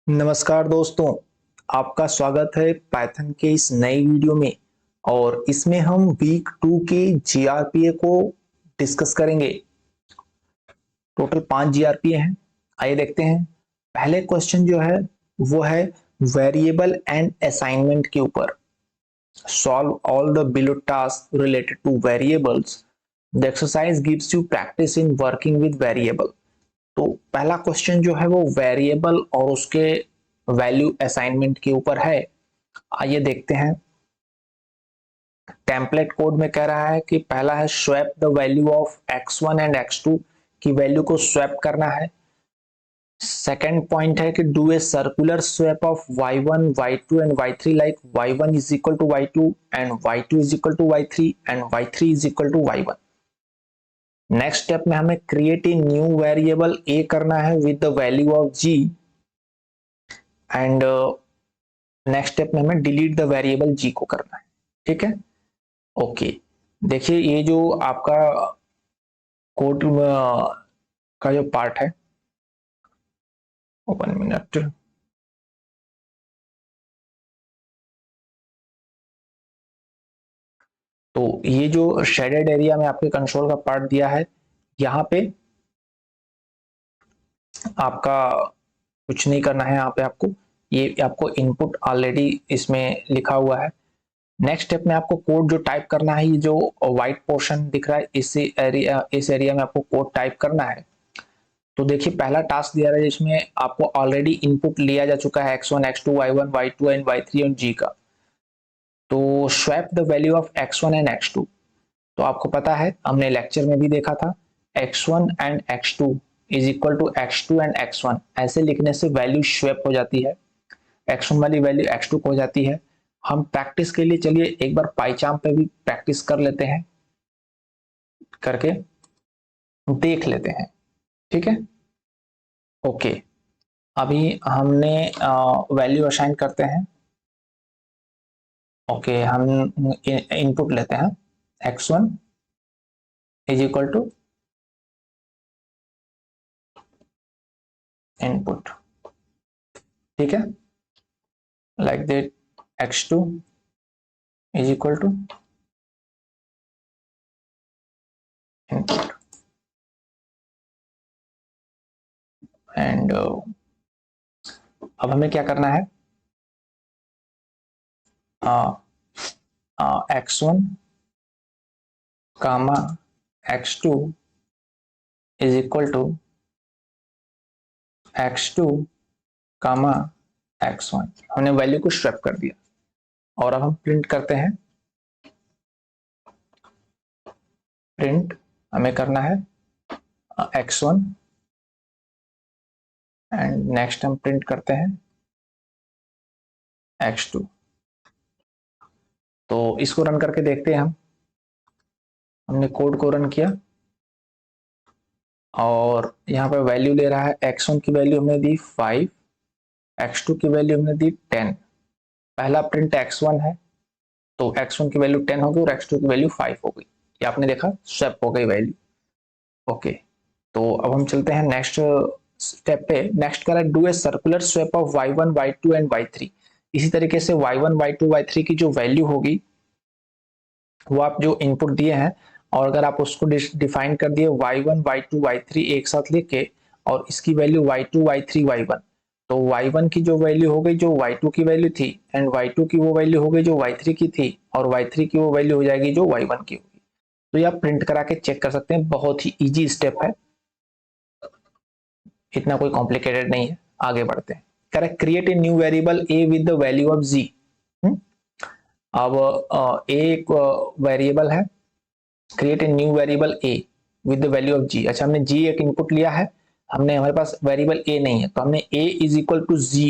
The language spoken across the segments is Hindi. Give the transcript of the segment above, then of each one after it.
नमस्कार दोस्तों, आपका स्वागत है पाइथन के इस नई वीडियो में। और इसमें हम वीक 2 के जीआरपीए को डिस्कस करेंगे। टोटल 5 जीआरपीए हैं। आइए देखते हैं। पहले क्वेश्चन जो है वो है वेरिएबल एंड असाइनमेंट के ऊपर। Solve all the below task related two variables. The exercise gives you practice in working with variable. तो पहला क्वेश्चन जो है वो वेरिएबल और उसके वैल्यू असाइनमेंट के ऊपर है। आइए देखते हैं। टेम्पलेट कोड में कह रहा है कि पहला है swap the value of x1 and x2 की वैल्यू को स्वैप करना है। सेकेंड पॉइंट है कि do a circular swap of y1 y2 and y3 like y1 is equal to y2 and y2 is equal to y3 and y3 is equal to y1। Next step में हमें create a new variable a करना है with the value of g and next step में हमें डिलीट द वेरिएबल g को करना है। ठीक है, ओके। देखिए ये जो आपका कोड का जो पार्ट है, 1 मिनट। तो ये जो शेडेड एरिया में आपके कंट्रोल का पार्ट दिया है, यहाँ पे आपका कुछ नहीं करना है। यहाँ पे आपको ये आपको इनपुट ऑलरेडी इसमें लिखा हुआ है। नेक्स्ट स्टेप में आपको कोड जो टाइप करना है, ये जो व्हाइट पोर्शन दिख रहा है इस एरिया में आपको कोड टाइप करना है। तो देखिए पहला टास्क दिया रहा है जिसमें आपको ऑलरेडी इनपुट लिया जा चुका है x1 x2 y1 y2 and y3 और g का। तो swap the value of x1 and x2। तो आपको पता है, हमने लेक्चर में भी देखा था, x1 and x2 is equal to x2 and x1। ऐसे लिखने से वैल्यू स्वैप हो जाती है, x1 वाली वैल्यू x2 को हो जाती है। हम प्रैक्टिस के लिए चलिए एक बार पाइचार्म पे भी प्रैक्टिस कर लेते हैं, करके देख लेते हैं। ठीक है, ओके। अभी हमने वैल्यू असाइन करते हैं। ओके, हम इनपुट लेते हैं x1 is equal to input. ठीक है, like that x2 is equal to input and अब हमें क्या करना है, x1 comma x2 is equal to x2 comma x1। हमने वैल्यू को स्वैप कर दिया और अब हम प्रिंट करते हैं। प्रिंट हमें करना है x1 एंड नेक्स्ट हम प्रिंट करते हैं x2। तो इसको रन करके देखते हैं। हमने कोड को रन किया और यहाँ पे वैल्यू ले रहा है, x1 की वैल्यू हमने दी 5, x2 की वैल्यू हमने दी 10। पहला प्रिंट x1 है तो x1 की वैल्यू 10 हो गई और x2 की वैल्यू 5 हो गई। ये आपने देखा, स्वैप हो गई वैल्यू। ओके, तो अब हम चलते हैं नेक्स्ट स्टेप पे। नेक्स्ट करा do a circular swap of y1 y2 and y3। इसी तरीके से y1 y2 y3 की जो वैल्यू होगी वो आप जो इनपुट दिए हैं, और अगर आप उसको डिफाइन कर दिए y1 y2 y3 एक साथ लिख के और इसकी वैल्यू y2 y3 y1, तो y1 की जो वैल्यू हो गई जो y2 की वैल्यू थी एंड y2 की वो वैल्यू हो गई जो y3 की थी और y3 की वो वैल्यू हो जाएगी जो y1 की होगी। तो ये आप प्रिंट करा के चेक कर सकते हैं। बहुत ही इजी स्टेप है, इतना कोई कॉम्प्लिकेटेड नहीं है। आगे बढ़ते हैं। Correct, create a new variable a with the value of g। अब a एक वेरिएबल है, create a new variable a with the value of g। अच्छा, हमने g एक इनपुट लिया है, हमारे पास वेरिएबल a नहीं है, तो हमने a is equal to g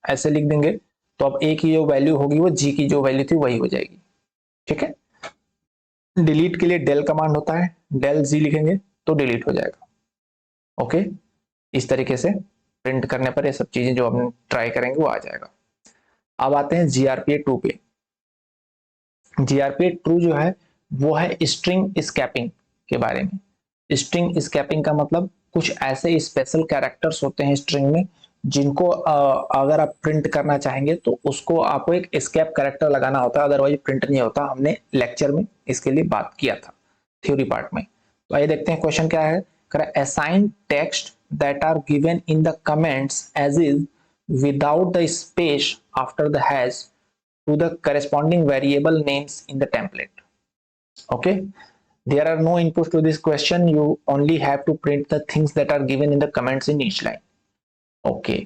ऐसे लिख देंगे। तो अब a की जो वैल्यू होगी वो g की जो वैल्यू थी वही हो जाएगी। ठीक है, डिलीट के लिए डेल कमांड होता है, डेल g लिखेंगे तो डिलीट हो जाएगा। ओके, इस तरीके से प्रिंट करने पर ये सब चीजें जो हम ट्राई करेंगे वो आ जाएगा। अब आते हैं GRPA2 पे। GRPA2 जो है वो है स्ट्रिंग स्कैपिंग के बारे में। स्ट्रिंग स्कैपिंग का मतलब कुछ ऐसे स्पेशल कैरेक्टर्स होते हैं स्ट्रिंग में जिनको अगर आप प्रिंट करना चाहेंगे तो उसको आपको एक एस्केप कैरेक्टर लगाना होता है, अदरवाइज प्रिंट नहीं होता। हमने लेक्चर में इसके लिए बात किया था थ्योरी पार्ट में। तो आइए देखते हैं क्वेश्चन क्या है। Assign text that are given in the comments as is without the space after the hash to the corresponding variable names in the template. Okay, there are no inputs to this question. You only have to print the things that are given in the comments in each line. Okay,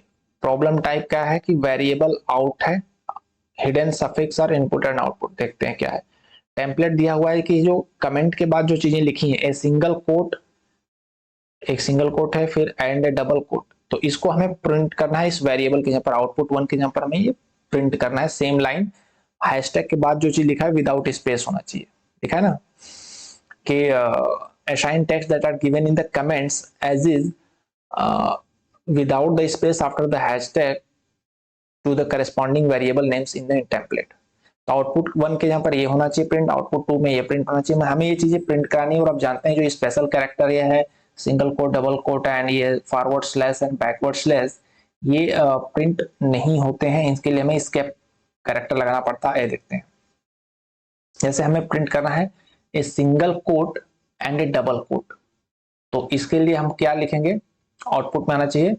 problem type क्या है कि वेरिएबल आउट है, हिडन सफिक्स और इनपुट एंड आउटपुट। देखते हैं क्या है। टेम्पलेट दिया हुआ है कि जो कमेंट के बाद जो चीजें लिखी हैं, ए सिंगल कोट, एक सिंगल कोट है, फिर एंड ए डबल कोट, तो इसको हमें प्रिंट करना है इस वेरिएबल के जहां पर आउटपुट 1 के जहां पर हमें ये प्रिंट करना है। सेम लाइन, हैशटैग के बाद जो चीज लिखा है विदाउट स्पेस होना चाहिए। लिखा है ना कि assign text that are given in the comments as is without the space after the hashtag to the corresponding variable names in the template. तो आउटपुट 1 के जहां पर ये होना चाहिए प्रिंट, आउटपुट 2 में ये प्रिंट होना चाहिए। हमें ये चीजें प्रिंट करानी है। और आप जानते हैं जो स्पेशल कैरेक्टर ये है, single quote, double quote and ये forward slash and backward slash, ये प्रिंट नहीं होते हैं। इसके लिए हमें एस्केप कैरेक्टर लगाना पड़ता है। देखते हैं, जैसे हमें प्रिंट करना है a single coat and a double quote, तो इसके लिए हम क्या लिखेंगे, आउटपुट में आना चाहिए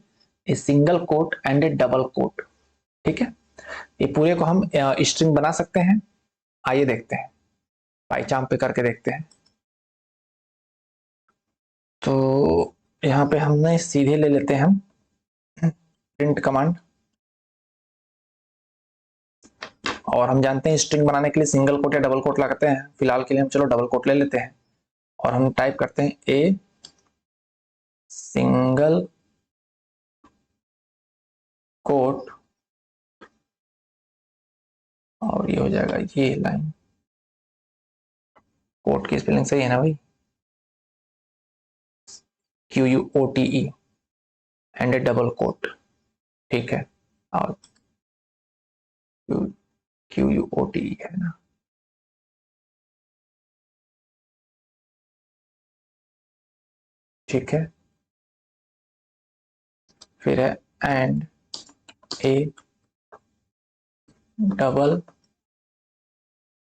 a single coat and a double quote. ठीक है, ये पूरे को हम स्ट्रिंग बना सकते हैं। आइए देखते हैं, पाइचाम पे करके देखते हैं। तो यहाँ पे हमने सीधे ले लेते हैं हम प्रिंट कमांड, और हम जानते हैं स्ट्रिंग बनाने के लिए सिंगल कोट या डबल कोट लगाते हैं। फिलहाल के लिए हम चलो डबल कोट ले लेते हैं और हम टाइप करते हैं ए सिंगल कोट, और ये हो जाएगा ये लाइन। कोट की स्पेलिंग सही है ना भाई, QUOTE and a double quote. ठीक है, और QUOTE है ना। ठीक है, फिर है एंड ए डबल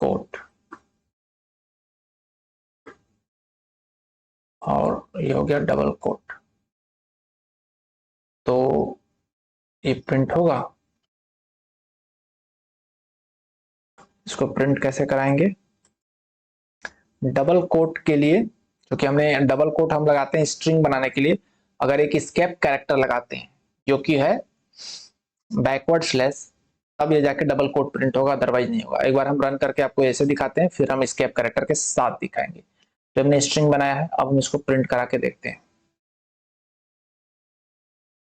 कोट, और ये हो गया डबल कोट। तो ये प्रिंट होगा। इसको प्रिंट कैसे कराएंगे, डबल कोट के लिए, क्योंकि हमने डबल कोट हम लगाते हैं स्ट्रिंग बनाने के लिए, अगर एक एस्केप कैरेक्टर लगाते हैं जो कि है बैकवर्ड स्लैश, तब ये जाके डबल कोट प्रिंट होगा, अदरवाइज नहीं होगा। एक बार हम रन करके आपको ऐसे दिखाते हैं, फिर हम एस्केप कैरेक्टर के साथ दिखाएंगे। तो हमने स्ट्रिंग बनाया है, अब हम इसको प्रिंट करा के देखते हैं।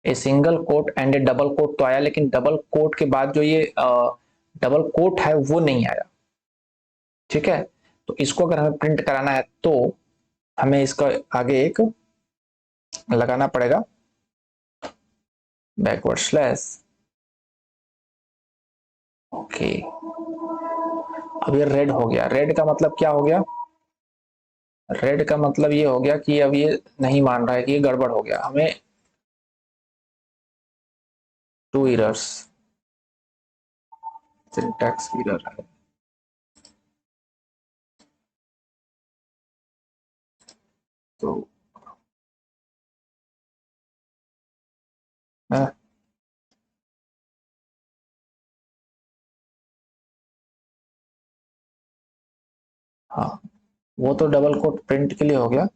A single coat and a double quote तो आया, लेकिन डबल कोट के बाद जो ये डबल कोट है वो नहीं आया। ठीक है, तो इसको अगर हमें प्रिंट कराना है तो हमें इसका आगे एक लगाना पड़ेगा बैकवर्ड स्लैश। ओके, अब ये रेड हो गया। रेड का मतलब क्या हो गया, रेड का मतलब ये हो गया कि अब ये नहीं मान रहा है कि ये गड़बड़ हो गया। हमें 2 एरर्स, सिंटैक्स एरर है। तो हाँ, वो तो डबल कोट प्रिंट के लिए हो गया,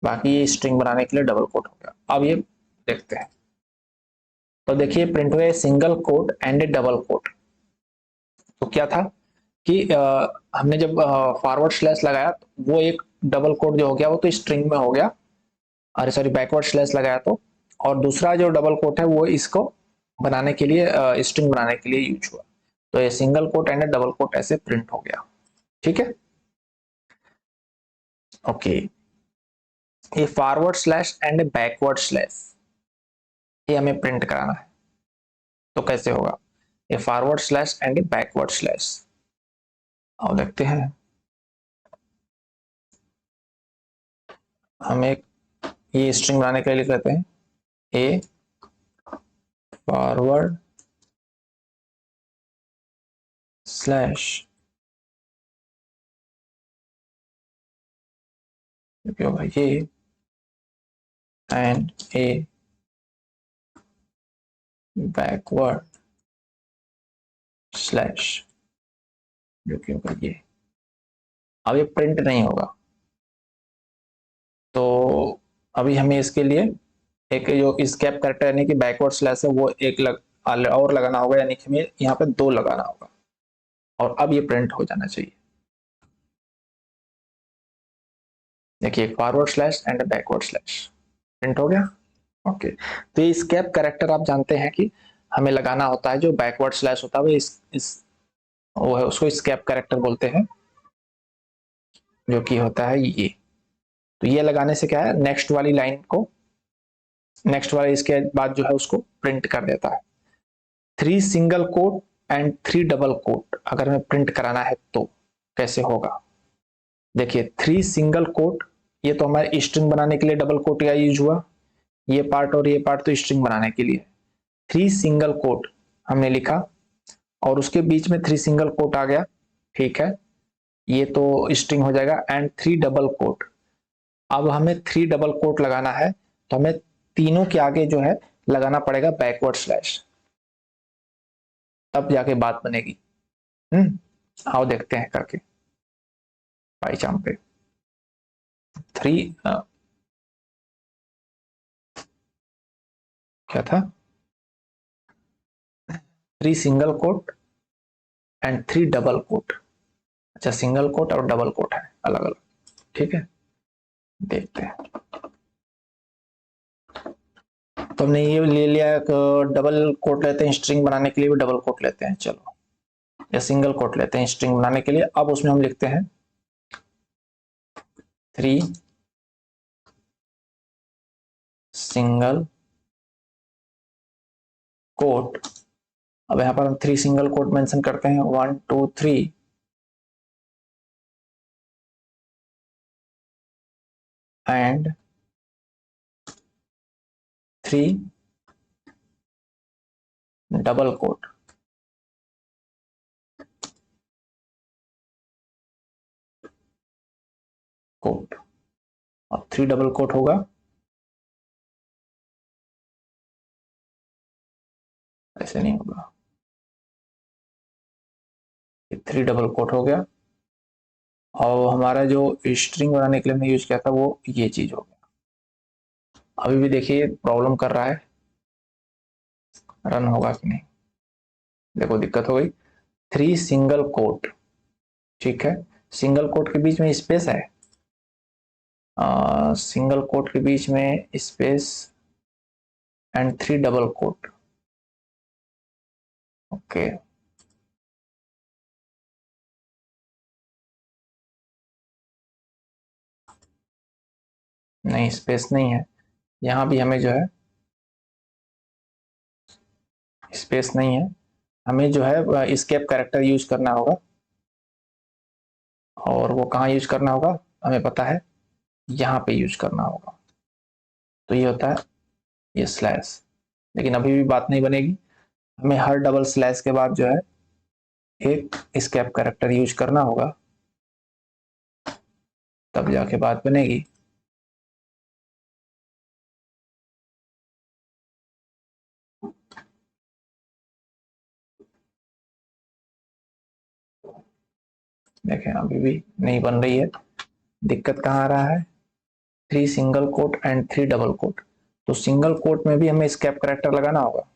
बाकी ये स्ट्रिंग बनाने के लिए डबल कोट हो गया। अब ये देखते हैं, तो देखिए प्रिंट हुए single coat and a double quote. तो क्या था कि हमने जब फॉरवर्ड स्लैश लगाया तो वो एक डबल कोट जो हो गया वो तो स्ट्रिंग में हो गया, अरे सॉरी बैकवर्ड स्लैश लगाया तो, और दूसरा जो डबल कोट है वो इसको बनाने के लिए स्ट्रिंग बनाने के लिए यूज हुआ। तो ये सिंगल कोट एंड डबल कोट ऐसे प्रिंट हो गया। ठीक है, ओके। ये forward slash and backward slash ये हमें प्रिंट कराना है, तो कैसे होगा, ये forward slash and backward slash. और देखते हैं, हम एक ये स्ट्रिंग बनाने के लिए लिख लेते हैं ए फॉरवर्ड स्लैश क्या होगा ये एंड ए बैकवर्ड स्लैश जो कि होगा ये। अब ये प्रिंट नहीं होगा, तो अभी हमें इसके लिए एक जो स्केप कैरेक्टर यानी कि बैकवर्ड स्लैश है वो एक और लगाना होगा, यानी कि हमें यहाँ पे 2 लगाना होगा, और अब ये प्रिंट हो जाना चाहिए। देखिए forward slash and backward slash print हो गया। ओके, तो ये स्केप कैरेक्टर आप जानते हैं कि हमें लगाना होता है, जो बैकवर्ड स्लैश होता है वो वो है, उसको स्केप कैरेक्टर बोलते हैं, जो कि होता है ये। तो ये लगाने से क्या है, नेक्स्ट वाली लाइन को, नेक्स्ट वाले इसके बाद जो है उसको प्रिंट कर देता है। 3 single coat and 3 double quote अगर हमें प्रिंट कराना है तो कैसे होगा। देखिए 3 सिंगल कोट, ये तो हमारे स्ट्रिंग बनाने के लिए डबल कोट का यूज हुआ, ये पार्ट और ये पार्ट तो स्ट्रिंग बनाने के लिए। 3 सिंगल कोट हमने लिखा और उसके बीच में 3 सिंगल कोट आ गया, ठीक है, ये तो स्ट्रिंग हो जाएगा। एंड 3 डबल कोट, अब हमें 3 डबल कोट लगाना है तो हमें तीनों के आगे जो है लगाना पड़ेगा बैकवर्ड स्लैश, तब जाके बात बनेगी। आओ देखते हैं करके। पाइचाम पे 3 क्या था, 3 single coat and 3 double quote. अच्छा सिंगल कोट और डबल कोट है अलग अलग, ठीक है, देखते हैं। तो हमने ये ले लिया, डबल कोट लेते हैं स्ट्रिंग बनाने के लिए भी डबल कोट लेते हैं, चलो, या सिंगल कोट लेते हैं स्ट्रिंग बनाने के लिए। अब उसमें हम लिखते हैं 3 सिंगल कोट। अब यहां पर हम 3 सिंगल कोट मेंशन करते हैं, 1 2 3 एंड 3 डबल कोट। कोट और 3 डबल कोट होगा, ऐसे नहीं होगा, 3 डबल कोट हो गया। और हमारा जो स्ट्रिंग बनाने के लिए हमने यूज किया था वो ये चीज हो गया। अभी भी देखिए प्रॉब्लम कर रहा है, रन होगा कि नहीं, देखो दिक्कत हो गई। 3 सिंगल कोट, ठीक है, सिंगल कोट के बीच में स्पेस है, सिंगल कोट के बीच में space and 3 double quote. Okay, नहीं स्पेस नहीं है, यहाँ भी हमें जो है स्पेस नहीं है, हमें जो है एस्केप कैरेक्टर यूज करना होगा। और वो कहाँ यूज करना होगा हमें पता है, यहाँ पे यूज करना होगा। तो ये होता है ये स्लैश, लेकिन अभी भी बात नहीं बनेगी, हमें हर डबल स्लैश के बाद जो है एक एस्केप कैरेक्टर यूज करना होगा, तब जाके बात बनेगी। देखें अभी भी नहीं बन रही है, दिक्कत कहाँ आ रहा है, 3 single coat and 3 double quote. तो सिंगल कोट में भी हमें एस्केप कैरेक्टर लगाना होगा।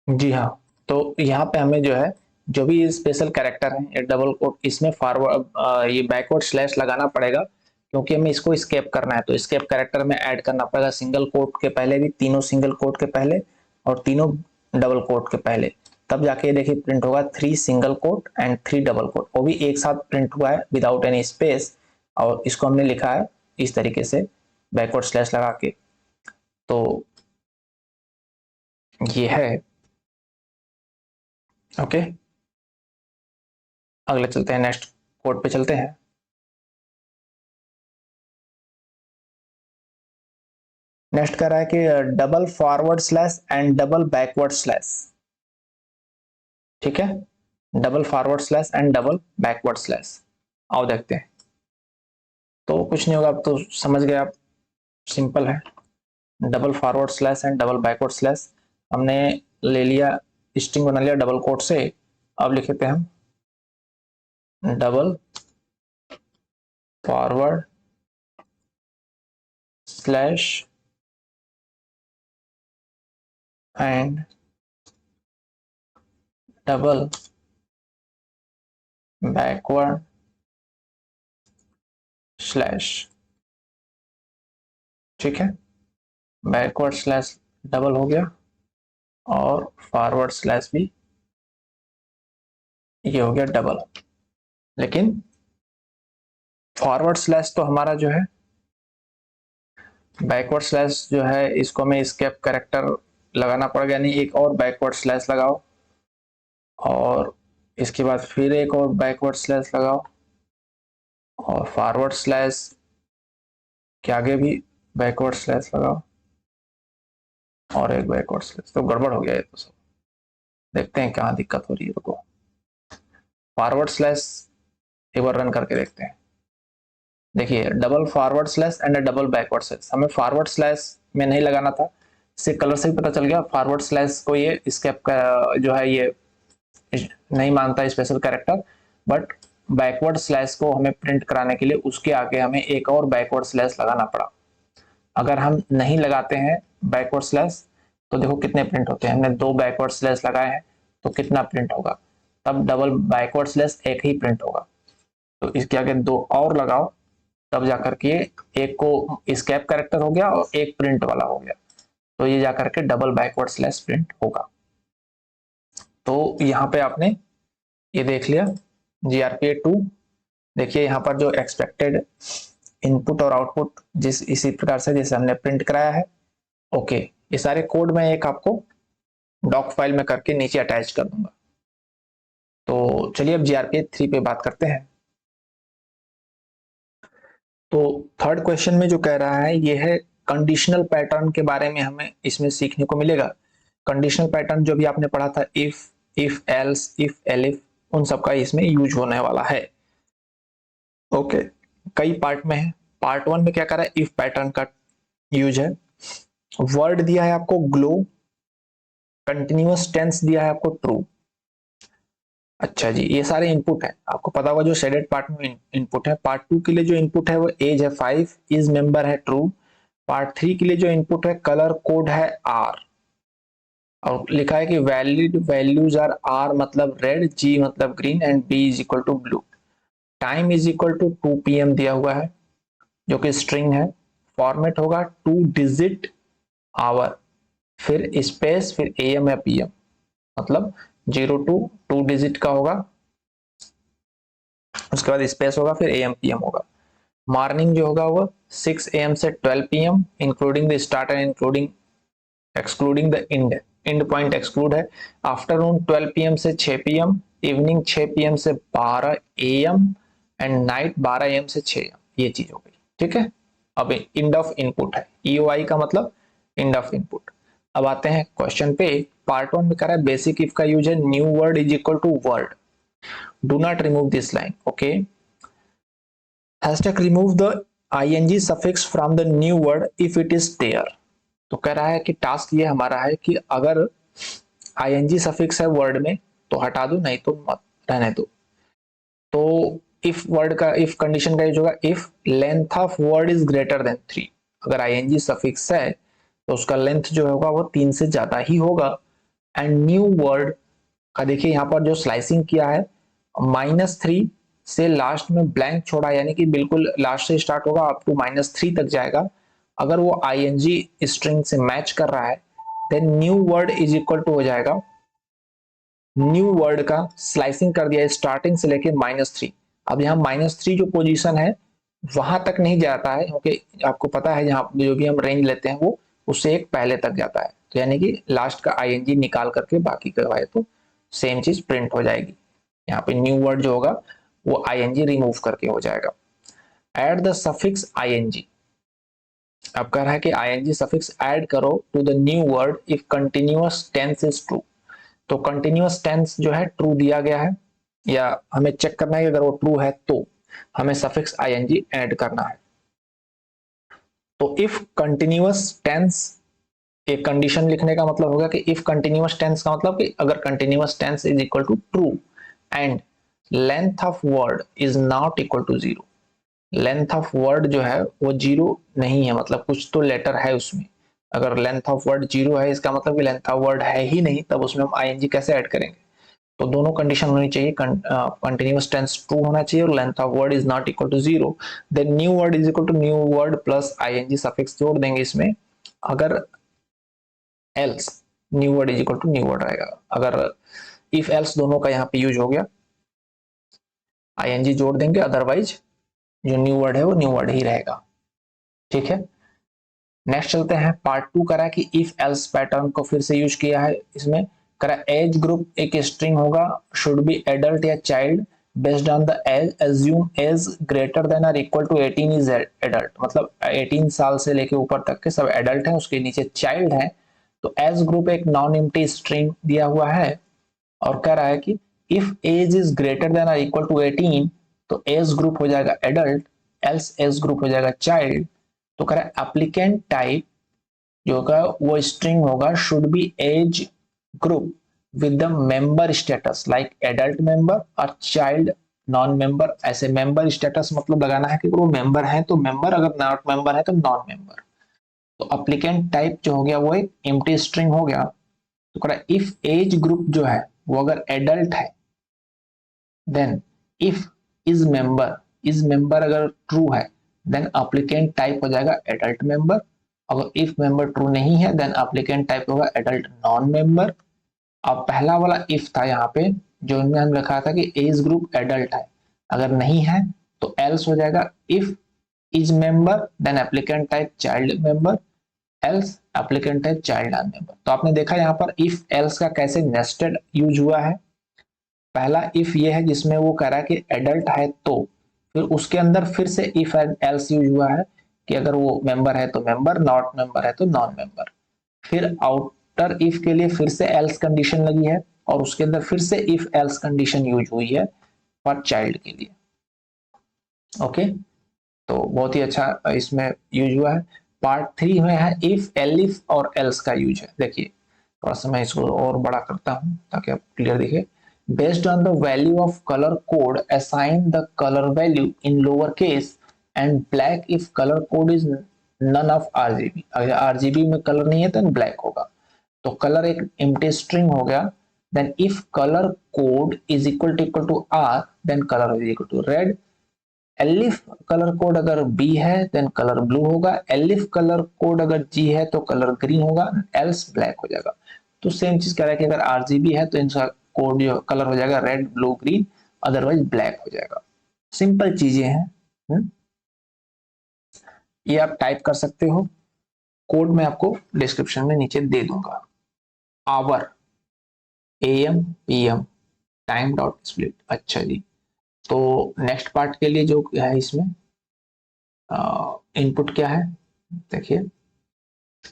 जी हाँ, तो यहाँ पे हमें जो है जो भी स्पेशल कैरेक्टर है ये डबल कोट, इसमें फॉरवर्ड ये बैकवर्ड स्लैश लगाना पड़ेगा, क्योंकि हमें इसको स्केप करना है। तो स्केप कैरेक्टर में ऐड करना पड़ेगा सिंगल कोट के पहले भी, तीनों सिंगल कोट के पहले और तीनों डबल कोट के पहले, तब जाके देखिए प्रिंट होगा 3 single coat and 3 double quote, वो भी एक साथ प्रिंट हुआ है विदाउट एनी स्पेस। और इसको हमने लिखा है इस तरीके से बैकवर्ड स्लैश लगा के। तो ये है, ओके, अगले चलते हैं, नेक्स्ट कोड पे चलते हैं। नेक्स्ट कह रहा है कि double forward slash and double backward slash, ठीक है, double forward slash and double backward slash. आओ देखते हैं। तो कुछ नहीं होगा, अब तो समझ गए आप, सिंपल है। Double forward slash and double backward slash हमने ले लिया, स्ट्रिंग बना लिया डबल कोट से। अब लिखते हैं हम double forward slash and double backward slash, ठीक है, बैकवर्ड स्लैश डबल हो गया और फॉरवर्ड स्लैश भी ये हो गया डबल। लेकिन फॉरवर्ड स्लैश तो हमारा जो है, बैकवर्ड स्लैश जो है इसको हमें एस्केप कैरेक्टर लगाना पड़ेगा, यानी एक और बैकवर्ड स्लैश लगाओ और इसके बाद फिर एक और बैकवर्ड स्लैश लगाओ और फॉरवर्ड स्लैश के आगे भी बैकवर्ड स्लैश लगाओ और एक बैकवर्ड स्लैश। तो गड़बड़ हो गया ये तो सब। देखते हैं कहाँ दिक्कत हो रही है, रुको। फॉरवर्ड स्लैश एक बार रन करके देखते हैं। देखिए double forward slash and double backward slash, हमें फॉरवर्ड स्लैश में नहीं लगाना था, इससे कलर से ही पता चल गया फॉरवर्ड स्लैश को ये स्केप का जो है ये नहीं मानता special character, but backward slash को हमें प्रिंट कराने के लिए उसके आगे हमें एक और बैकवर्ड स्लैश लगाना पड़ा। अगर हम नहीं लगाते हैं बैकवर्ड स्लैश तो देखो कितने प्रिंट होते हैं, हमने दो बैकवर्ड स्लैश लगाए हैं तो कितना प्रिंट होगा, तब डबल बैकवर्ड स्लैश एक ही प्रिंट होगा। तो इसके आगे दो और लगाओ तब जाकर के एक को स्केप कैरेक्टर हो गया और एक प्रिंट वाला हो गया, तो ये जाकर के डबल बैकवर्ड स्लैश प्रिंट होगा। तो यहाँ पे आपने ये देख लिया GRPA2। देखिए यहाँ पर जो एक्सपेक्टेड इनपुट और आउटपुट जिस इसी प्रकार से जैसे हमने प्रिंट कराया है। ओके, ये सारे कोड मैं एक आपको डॉक फाइल में करके नीचे अटैच कर दूंगा। तो चलिए अब GRPA3 पे बात करते हैं। तो थर्ड क्वेश्चन में जो कह रहा है ये है कंडीशनल पैटर्न के बारे में हमें इसमें सीखने को मिलेगा। कंडीशनल पैटर्न जो भी आपने पढ़ा था, इफ एल्स, इफ एलिफ, उन सब का इसमें यूज होने वाला है। ओके, कई पार्ट में है। पार्ट 1 में क्या कर रहा है, इफ पैटर्न का यूज है। वर्ड दिया है आपको ग्लो, कंटिन्यूअस टेंस दिया है आपको ट्रू। अच्छा जी, ये सारे इनपुट है, आपको पता होगा जो शेडेड पार्ट में इनपुट है। पार्ट 2 के लिए जो इनपुट है वो एज है 5, इज मेंबर है ट्रू। पार्ट 3 के लिए जो इनपुट है कलर कोड है आर, और लिखा है कि वैलिड वैल्यूज आर आर मतलब रेड, जी मतलब green and B is equal to blue. Time is equal to 2 PM दिया हुआ है जो कि स्ट्रिंग है। फॉर्मेट होगा 2 डिजिट आवर, फिर स्पेस, फिर AM या PM, मतलब 0 to 2 डिजिट का होगा, उसके बाद स्पेस होगा, फिर AM PM होगा। मॉर्निंग जो होगा वो 6 AM से 12 PM including the start and including excluding the end, and point exclude है। आफ्टरनून 12 PM से 6 PM, इवनिंग 6 PM से 12 AM एंड नाइट 12 AM से 6 AM। ये चीज हो गई, ठीक है। अब एंड ऑफ इनपुट है, EOI का मतलब एंड ऑफ इनपुट। अब आते हैं क्वेश्चन पे। पार्ट 1 में कह रहा है बेसिक इफ का यूज है new word is equal to word, do not remove this line. Okay, hashtag remove the ing suffix from the new word if it is there। तो कह रहा है कि टास्क ये हमारा है कि अगर ing सफिक्स है वर्ड में तो हटा दो, नहीं तो मत रहने दो। तो इफ वर्ड का, इफ कंडीशन का यूज होगा if length of word is greater then 3। अगर ing सफिक्स है तो उसका लेंथ जो होगा वो 3 से ज्यादा ही होगा। एंड न्यू वर्ड का देखिए यहाँ पर जो स्लाइसिंग किया है, -3 से लास्ट में ब्लैंक छोड़ा, यानी कि बिल्कुल लास्ट से स्टार्ट होगा अप टू -3 तक जाएगा। अगर वो ing स्ट्रिंग से मैच कर रहा है then new word is equal to हो जाएगा, न्यू वर्ड का स्लाइसिंग कर दिया स्टार्टिंग से लेके -3। अब यहाँ -3 जो पोजीशन है वहां तक नहीं जाता है, क्योंकि आपको पता है जहाँ जो भी हम रेंज लेते हैं वो उससे एक पहले तक जाता है। तो यानी कि लास्ट का ing निकाल करके बाकी करवाए तो सेम चीज प्रिंट हो जाएगी। यहाँ पे न्यू वर्ड जो होगा वो ing रिमूव करके हो जाएगा। एड द सफिक्स ing, अब कह रहा है कि आईएनजी सफिक्स ऐड करो to the new word if continuous tense is true. तो कंटिन्यूअस टेंस जो है ट्रू दिया गया है, या हमें चेक करना है कि अगर वो ट्रू है तो हमें सफिक्स आईएनजी ऐड करना है। तो इफ कंटिन्यूअस टेंस, एक कंडीशन लिखने का मतलब होगा कि इफ कंटिन्यूअस टेंस का मतलब कि अगर continuous tense is equal to true and length of word is not equal to zero. Length of word जो है वो जीरो नहीं है, मतलब कुछ तो लेटर है उसमें। अगर लेंथ ऑफ वर्ड जीरो है इसका मतलब कि लेंथ ऑफ वर्ड है ही नहीं, तब उसमें हम आईएनजी कैसे ऐड करेंगे। तो दोनों कंडीशन होनी चाहिए, कंटिन्यूअस टेंस ट्रू होना चाहिए और length of word is not equal to zero. Then new word is equal to new word plus ING suffix जोड़ देंगे इसमें। अगर else new word is equal to new word रहेगा। अगर इफ एल्स दोनों का यहाँ पे यूज हो गया, आईएनजी जोड़ देंगे, अदरवाइज जो न्यू वर्ड है वो न्यू वर्ड ही रहेगा। ठीक है, नेक्स्ट चलते हैं। पार्ट 2 करा कि इफ एल्स पैटर्न को फिर से यूज किया है इसमें। करा एज ग्रुप एक स्ट्रिंग होगा, शुड बी एडल्ट या child based on the age, assume age greater than और इक्वल टू 18 इज एडल्ट। मतलब 18 साल से लेके ऊपर तक के सब एडल्ट हैं, उसके नीचे चाइल्ड है। तो एज ग्रुप एक नॉन एम्प्टी स्ट्रिंग दिया हुआ है और कह रहा है कि if age is greater than और इक्वल टू 18 तो एज ग्रुप हो जाएगा एडल्ट, एल्स एज ग्रुप हो जाएगा चाइल्ड। तो कह रहा है एप्लीकेंट टाइप जो होगा वो स्ट्रिंग होगा should B age group with the member status like adult member और चाइल्ड नॉन मेंबर। ऐसे मेंबर स्टेटस मतलब लगाना है कि वो मेंबर है तो मेंबर, अगर नॉट मेंबर है तो नॉन मेंबर। तो एप्लीकेंट टाइप जो हो गया वो एक एम्प्टी स्ट्रिंग हो गया। तो कह रहा है इफ एज ग्रुप जो है वो अगर एडल्ट है, देन इफ इज मेंबर अगर ट्रू है देन एप्लीकेंट टाइप हो जाएगा एडल्ट मेंबर। अगर इफ मेंबर ट्रू नहीं है देन एप्लीकेंट टाइप होगा एडल्ट नॉन मेंबर। अब पहला वाला इफ था यहाँ पे जो इनमें हम लिखा था कि एज ग्रुप एडल्ट है, अगर नहीं है तो एल्स हो जाएगा if is member then applicant type child member, else applicant type child non member. तो आपने देखा यहाँ पर इफ एल्स का कैसे नेस्टेड यूज हुआ है। पहला इफ ये है जिसमें वो कह रहा है कि एडल्ट है तो, फिर उसके अंदर फिर से इफ एंड एल्स यूज हुआ है कि अगर वो मेंबर है तो मेंबर, नॉट मेंबर है तो नॉन मेंबर। फिर आउटर इफ के लिए फिर से एल्स कंडीशन लगी है और उसके अंदर फिर से इफ एल्स कंडीशन यूज हुई है फॉर चाइल्ड के लिए। ओके, तो बहुत ही अच्छा इसमें यूज हुआ है। पार्ट 3 में है इफ एलिफ और एल्स का यूज है। देखिए थोड़ा सा मैं इसको और बड़ा करता हूं ताकि आप क्लियर दिखे। Based on the value of color code, assign the color value in lowercase and black if color code is none of RGB। अगर RGB में कलर नहीं है तो ब्लैक होगा। तो कलर एक एम्प्टी स्ट्रिंग हो गया। Then if colour code is equal to R then colour is equal to red. Elif colour code अगर B है देन कलर ब्लू होगा। एलिफ कलर कोड अगर G है तो कलर ग्रीन होगा, एल्स ब्लैक हो जाएगा। तो सेम चीज कह रहा है कि अगर RGB है तो इनका कोड जो कलर हो जाएगा red blue green, otherwise black हो जाएगा। सिंपल चीजें हैं। ये आप टाइप कर सकते हो, कोड मैं आपको डिस्क्रिप्शन में नीचे दे दूंगा। Hour AM PM time dot split. अच्छा जी, तो नेक्स्ट पार्ट के लिए जो है इसमें इनपुट क्या है देखिए।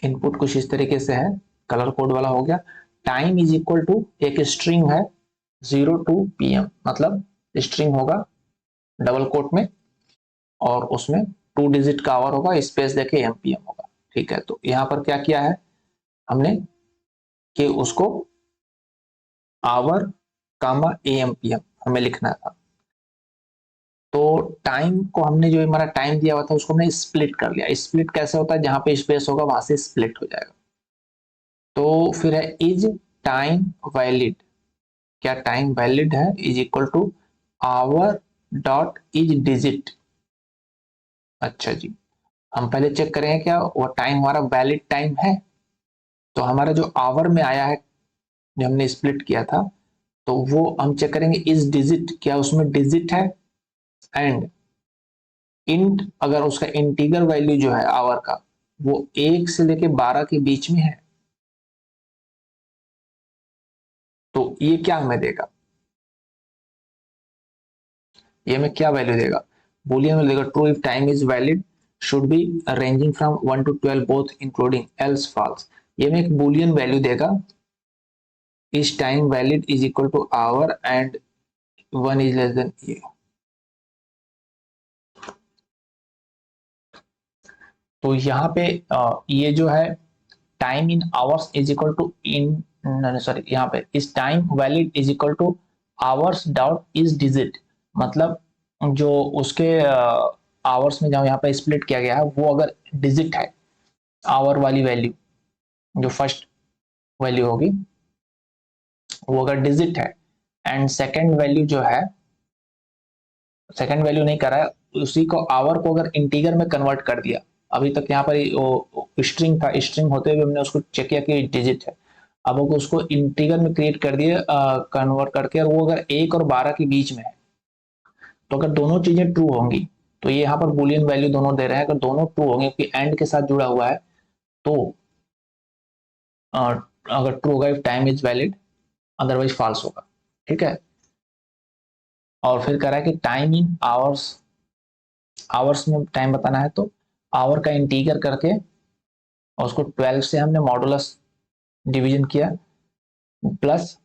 इनपुट कुछ इस तरीके से है, कलर कोड वाला हो गया। टाइम इज इक्वल टू एक स्ट्रिंग है 0 to PM, मतलब स्ट्रिंग होगा डबल कोट में और उसमें 2 डिजिट का आवर होगा, स्पेस देके MPM होगा। ठीक है, तो यहां पर क्या किया है हमने कि उसको आवर कामा AMPM हमें लिखना था। तो टाइम को हमने जो हमारा टाइम दिया हुआ था उसको हमने स्प्लिट कर लिया। स्प्लिट कैसे होता है, जहां पे स्पेस होगा वहां से स्प्लिट हो जाएगा। तो फिर है इज टाइम वैलिड। क्या टाइम वैलिड है, is equal to hour dot is digit. अच्छा जी, हम पहले चेक करें क्या वो टाइम हमारा वैलिड टाइम है। तो हमारा जो आवर में आया है जो हमने स्प्लिट किया था तो वो हम चेक करेंगे इस डिजिट, क्या उसमें डिजिट है। एंड इंट अगर उसका इंटीगर वैल्यू जो है आवर का वो 1 से लेके 12 के बीच में है तो ये क्या हमें देगा, ये हमें क्या वैल्यू देगा, बोलिए हमें देगा true if time is valid should be ranging from 1 to 12 both including, else false. ये में एक बुलियन वैल्यू देगा, is time valid is equal to hour and 1 is less than ये। तो यहाँ पे ये जो है time in hours is equal to in, sorry यहाँ पे is time valid is equal to hours dot is digit, मतलब जो उसके आवर्स में जहाँ यहाँ पे स्प्लिट किया गया है वो अगर डिजिट है, आवर वाली वैल्यू जो फर्स्ट वैल्यू होगी वो अगर डिजिट है, एंड सेकेंड वैल्यू जो है, सेकेंड वैल्यू नहीं कर रहा है, उसी को आवर को अगर इंटीगर में कन्वर्ट कर दिया, अभी तक यहाँ पर वो स्ट्रिंग था, स्ट्रिंग होते हुए हमने उसको चेक किया कि डिजिट है, अब उसको इंटीगर में क्रिएट कर दिए कन्वर्ट करके, और वो अगर 1 और 12 के बीच में है, तो अगर दोनों चीजें ट्रू होंगी तो ये यहाँ पर बुलियन वैल्यू दोनों दे रहे हैं, अगर दोनों ट्रू होंगे क्योंकि एंड के साथ जुड़ा हुआ है, तो अगर ट्रू होगा if time is valid, otherwise false होगा। ठीक है, और फिर कह रहा है कि टाइम इन आवर्स, आवर्स में टाइम बताना है तो आवर का इंटीगर करके और उसको 12 से हमने मॉडुलस डिवीजन किया, plus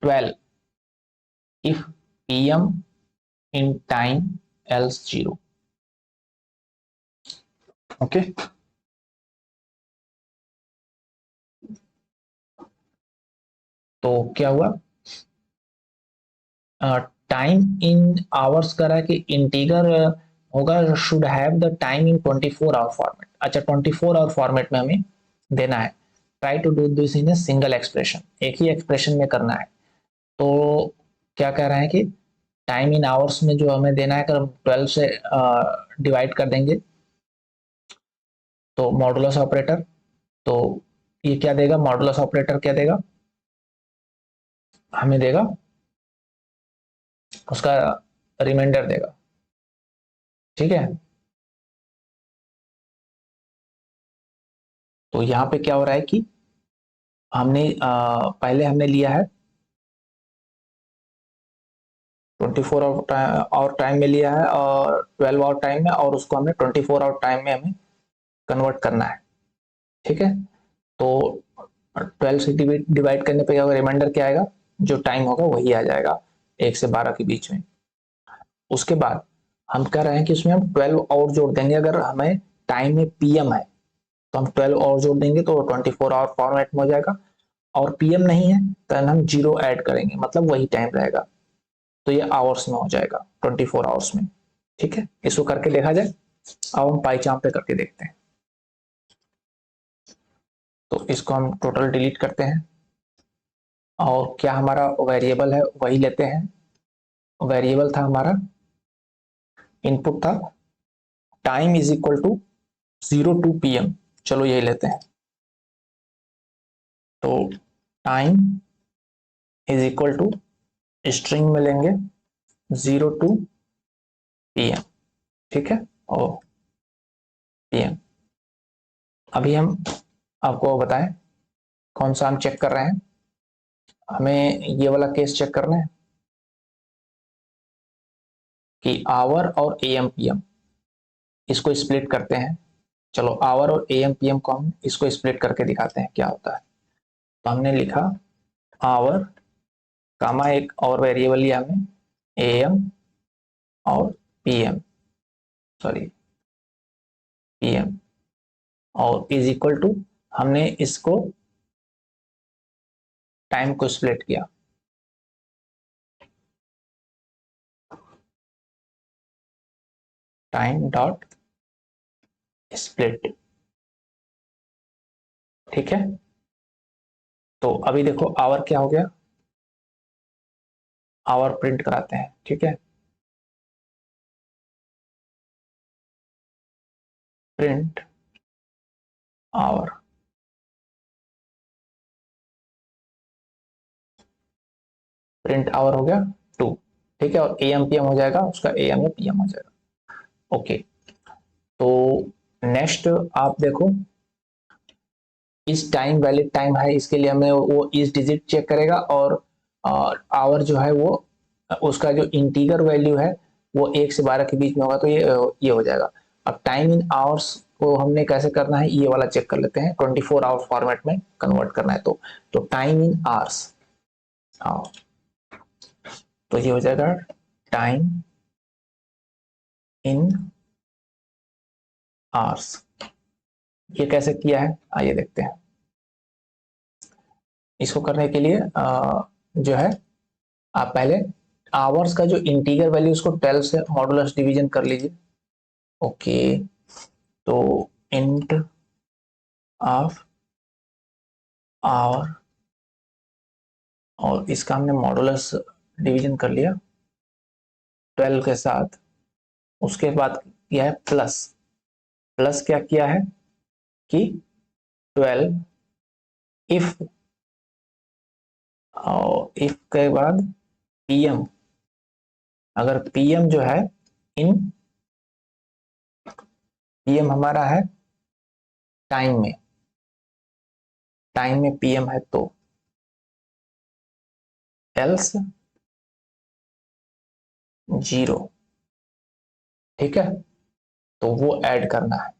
12 if pm in time else 0। Okay, तो क्या हुआ, टाइम इन आवर्स कह रहा है कि इंटीगर होगा should have the time in 24 hour format. अच्छा, 24 आवर फॉर्मेट में हमें देना है, try to do this in a single expression, एक ही एक्सप्रेशन में करना है। तो क्या कह रहे हैं कि टाइम इन आवर्स में जो हमें देना है, अगर हम 12 से डिवाइड कर देंगे तो मॉडुलस ऑपरेटर, तो ये क्या देगा, मॉडुलस ऑपरेटर क्या देगा, हमें देगा उसका रिमाइंडर देगा। ठीक है, तो यहाँ पे क्या हो रहा है कि हमने पहले हमने लिया है 24 आवर टाइम में लिया है और 12 आवर टाइम में, और उसको हमने 24 आवर टाइम में हमें कन्वर्ट करना है। ठीक है, तो 12 से डिवाइड करने पे रिमाइंडर क्या आएगा, जो टाइम होगा वही आ जाएगा 1 से 12 के बीच में। उसके बाद हम कह रहे हैं कि उसमें हम 12 और जोड़ देंगे, अगर हमें टाइम में पीएम है तो हम 12 और जोड़ देंगे तो 24 आवर फॉर्मेट में हो जाएगा, और पीएम नहीं है तो हम 0 ऐड करेंगे, मतलब वही टाइम रहेगा, तो ये आवर्स में हो जाएगा 24 आवर्स में। ठीक है, इसको करके देखा जाए। अब हम पाईचार्ट पे करके देखते हैं, तो इसको हम टोटल डिलीट करते हैं, और क्या हमारा वेरिएबल है वही लेते हैं। वेरिएबल था हमारा, इनपुट था time is equal to 0 to PM, चलो यही लेते हैं। तो time is equal to string में लेंगे 0 to PM। ठीक है, और PM अभी हम आपको बताएं कौन सा हम चेक कर रहे हैं, हमें ये वाला केस चेक करना है कि आवर और AM PM इसको स्प्लिट करते हैं। चलो आवर और AM PM को हम इसको स्प्लिट करके दिखाते हैं क्या होता है। तो हमने लिखा आवर कामा एक और वेरिएबल लिया हमने AM और PM, सॉरी PM, और इज इक्वल टू हमने इसको टाइम को स्प्लिट किया, टाइम डॉट स्प्लिट। ठीक है, तो अभी देखो आवर क्या हो गया, आवर प्रिंट कराते हैं। ठीक है, प्रिंट आवर, प्रिंट आवर हो गया 2। ठीक है, और AM PM हो जाएगा, उसका AM या PM हो जाएगा। ओके, तो नेक्स्ट आप देखो, इस टाइम वैलिड टाइम है, इसके लिए हमें वो इस डिजिट चेक करेगा, और आवर जो है वो उसका जो इंटीगर वैल्यू है वो 1 से 12 के बीच में होगा, तो ये हो जाएगा। अब टाइम इन आवर्स को हमने कैसे करना है ये वाला चेक कर लेते हैं, 24 आवर फॉर्मेट में कन्वर्ट करना है तो टाइम इन आवर्स, तो ये हो जाएगा टाइम इन आवर्स। ये कैसे किया है आइए देखते हैं। इसको करने के लिए जो है आप पहले आवर्स का जो इंटीजर वैल्यू उसको 12 से मॉडुलस डिवीजन कर लीजिए। ओके, तो इंट ऑफ आवर और इसका हमने मॉडुलस डिवीजन कर लिया 12 के साथ। उसके बाद किया है प्लस, प्लस क्या किया है कि 12 इफ, और इफ के बाद पीएम, अगर पीएम जो है इन पीएम हमारा है टाइम में, टाइम में पीएम है तो एल्स 0, ठीक है, तो वो ऐड करना है।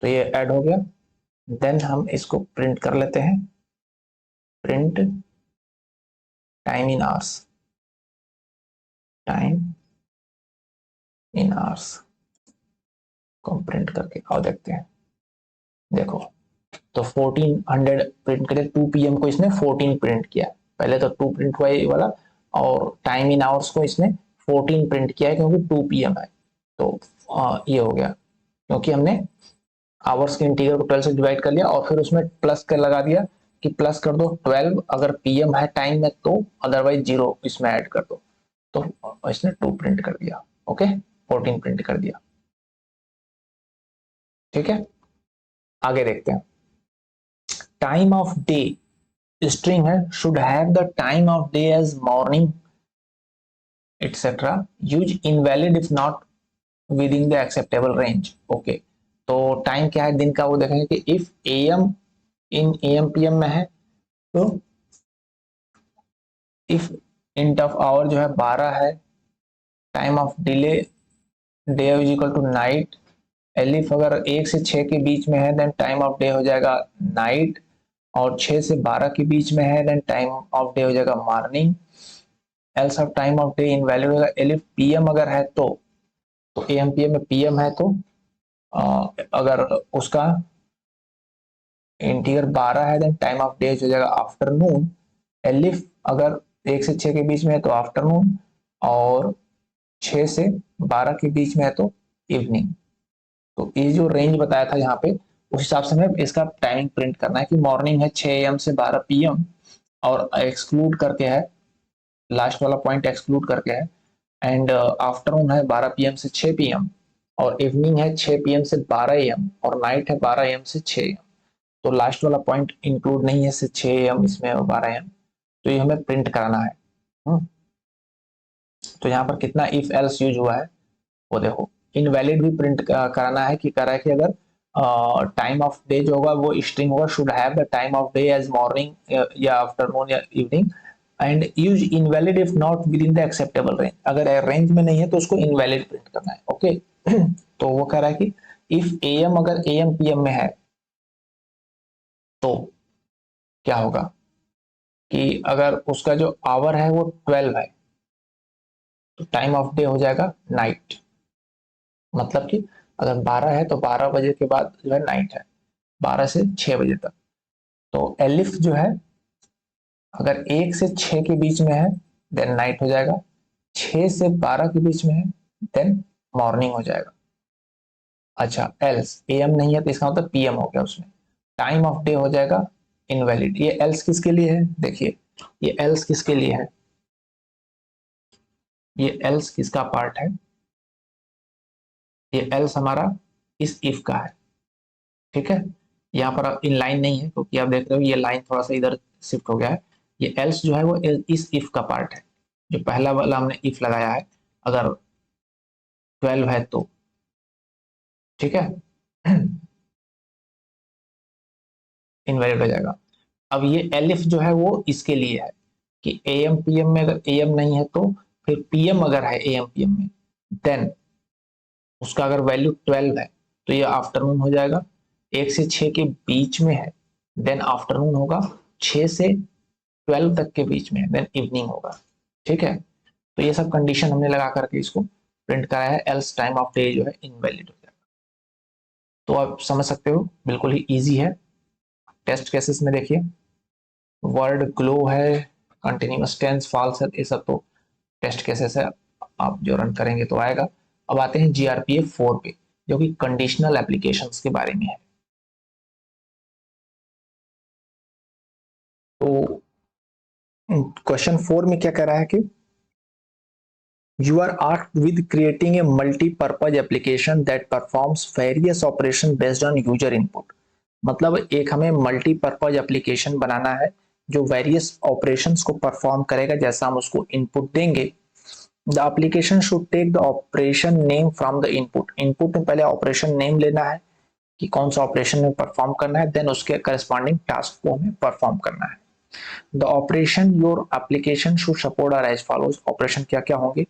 तो ये ऐड हो गया, देन हम इसको प्रिंट कर लेते हैं, print time in hours, time in hours को प्रिंट करके और देखते हैं। देखो तो 1400 प्रिंट करे, 2 PM को इसने 14 प्रिंट किया, पहले तो 2 प्रिंट हुआ ये वाला, और टाइम इन आवर्स को इसने 14 प्रिंट किया है क्योंकि 2 PM है। तो ये हो गया क्योंकि हमने आवर्स के इंटीजर को 12 से डिवाइड कर लिया और फिर उसमें प्लस कर लगा दिया कि प्लस कर दो 12 अगर PM है टाइम में तो, अदरवाइज 0 इसमें ऐड कर दो। तो इसने 2 प्रिंट कर दिया, ओके 14 प्रिंट कर दिया, ठीक है। आगे देखते हैं, टाइम ऑफ डे स्ट्रिंग है, should have the time of day as morning etcetera, use invalid if not within the acceptable range. Okay, तो टाइम क्या है दिन का वो देखेंगे कि इफ AM इन AM PM में है तो इफ इंट ऑफ आवर जो है 12 है, time of delay day is equal to night, elif अगर 1 से 6 के बीच में है देन टाइम ऑफ डे हो जाएगा नाइट, और 6 से 12 के बीच में है देन टाइम ऑफ डे हो जाएगा morning, else of time of day invalid होगा। एलिफ PM अगर है तो AM PM में PM है तो अगर उसका इंटीजर 12 है देन टाइम ऑफ डे हो जाएगा आफ्टरनून, एलिफ अगर 1 से 6 के बीच में है तो आफ्टरनून, और 6 से 12 के बीच में है तो इवनिंग। तो ये जो रेंज बताया था यहाँ पे उस हिसाब से हमें इसका टाइमिंग प्रिंट करना है कि मॉर्निंग है 6 AM से 12 PM, और एक्सक्लूड करके है, लास्ट वाला पॉइंट एक्सक्लूड करके है, एंड आफ्टरनून है 12 PM से 6 PM, और इवनिंग है 6 PM से 12 AM, और नाइट है 12 AM से 6 AM। तो लास्ट वाला पॉइंट इंक्लूड नहीं है, सिर्फ 6 AM इसमें और 12 AM, तो ये हमें प्रिंट कराना है। तो यहाँ पर कितना इफ एल्स यूज हुआ है वो देखो, इनवैलिड भी प्रिंट कराना है कि करा है कि अगर टाइम ऑफ डे जो होगा वो स्ट्रिंग होगा should have the time of day as morning या आफ्टरनून या evening, and use invalid if not within the acceptable range, अगर रेंज में नहीं है तो उसको इनवैलिड प्रिंट करना है, ओके। तो वो कह रहा है कि इफ AM अगर AM PM में है तो क्या होगा कि अगर उसका जो आवर है वो 12 है तो टाइम ऑफ डे हो जाएगा नाइट, मतलब कि अगर 12 है तो 12 बजे के बाद जो है नाइट है, 12 से 6 बजे तक। तो एलिफ जो है अगर 1 से 6 के बीच में है देन नाइट हो जाएगा, 6 से 12 के बीच में है देन मॉर्निंग हो जाएगा। अच्छा, एल्स AM नहीं है तो इसका मतलब PM हो गया, उसमें टाइम ऑफ डे हो जाएगा इनवैलिड। ये एल्स किसके लिए है, देखिए ये एल्स किसके लिए है, ये एल्स किसका पार्ट है, ये एल्स हमारा इस इफ का है, ठीक है। यहाँ पर इन लाइन नहीं है क्योंकि आप देख रहे हो ये लाइन थोड़ा सा इधर शिफ्ट हो गया है, ये एल्स जो है वो इस इफ का पार्ट है, जो पहला वाला हमने इफ लगाया है अगर 12 है तो, ठीक है, इनवैलिड हो जाएगा। अब ये एलिफ जो है वो इसके लिए है कि AM PM में अगर AM नहीं है तो फिर PM अगर है AM PM में देन उसका अगर वैल्यू 12 है तो ये आफ्टरनून हो जाएगा। 1 से 6 के बीच में है देन आफ्टरनून होगा, 6 से 12 तक के बीच में देन इवनिंग होगा। ठीक है, तो ये सब कंडीशन हमने लगा करके इसको प्रिंट कराया है, एल्स टाइम ऑफ डे जो है इनवैलिड हो जाएगा। तो आप समझ सकते हो बिल्कुल ही इजी है। टेस्ट केसेस में देखिए, वर्ड ग्लो है, कंटिन्यूअस टेंस, फॉल्स है, ये सब तो टेस्ट केसेस है, आप जो रन करेंगे तो आएगा। अब आते हैं जीआरपीएफ 4 पे, जो कि कंडीशनल एप्लीकेशंस के बारे में है। तो क्वेश्चन 4 में क्या कह रहा है कि you are asked with creating a multi-purpose application that performs various operation based on user input। मतलब एक हमें मल्टीपर्पज एप्लीकेशन बनाना है जो वेरियस ऑपरेशंस को परफॉर्म करेगा जैसा हम उसको इनपुट देंगे। The application should take the operation name from the input. Input में पहले ऑपरेशन नेम लेना है कि कौन सा ऑपरेशन में परफॉर्म करना है, देन उसके करस्पॉन्डिंग टास्क को हमें परफॉर्म करना है। The operation your application should support are as follows. Operation क्या क्या होंगे?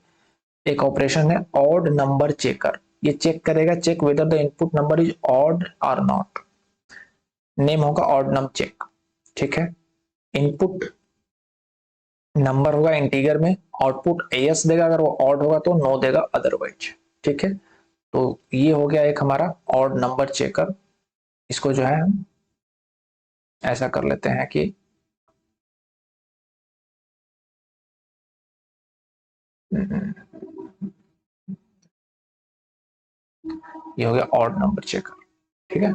एक ऑपरेशन है ऑड नंबर चेकर, ये चेक करेगा, check whether the input number is odd और नॉट। नेम होगा ऑड नम चेक। ठीक है, इनपुट नंबर होगा इंटीगर में, आउटपुट एस देगा, अगर वो ऑड होगा तो नो देगा अदरवाइज। ठीक है, तो ये हो गया एक हमारा ऑड नंबर चेकर। इसको जो है हम ऐसा कर लेते हैं कि ये हो गया ऑड नंबर चेकर। ठीक है,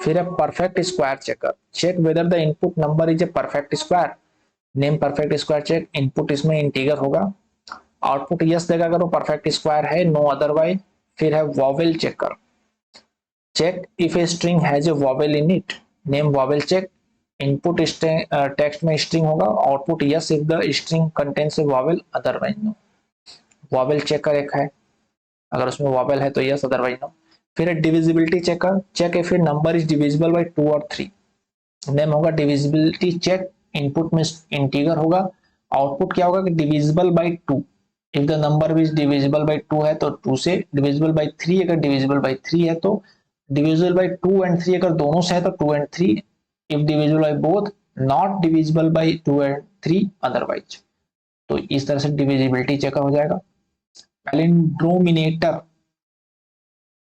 फिर है perfect square checker, check whether the input number is a perfect square. Name perfect square check, input इसमें इंटीगर होगा, आउटपुट यस देगा अगर वो परफेक्ट स्क्वायर है, नो अदरवाइज। फिर है vowel checker, check if a string has a vowel in it. Name vowel check, input text में स्ट्रिंग होगा, output yes if the string contains a vowel, otherwise no. Vowel checker एक है, अगर उसमें वॉवेल है तो यस अदरवाइज नो। फिर divisibility checker, check if a number is divisible by 2 और 3। नेम होगा डिविजिबिलिटी चेक, इनपुट में इंटीगर होगा, आउटपुट क्या होगा कि divisible by 2। If the number is divisible by 2 है तो 2 से, डिविजिबल बाय 3 अगर डिविजिबल बाय 3 है तो, डिविजिबल बाय 2 एंड 3 अगर दोनों से है तो 2 and 3। If divisible by both, not divisible by 2 and 3 otherwise. तो इस तरह से डिविजिबिलिटी चेकर हो जाएगा। पैलिंड्रोमिनेटर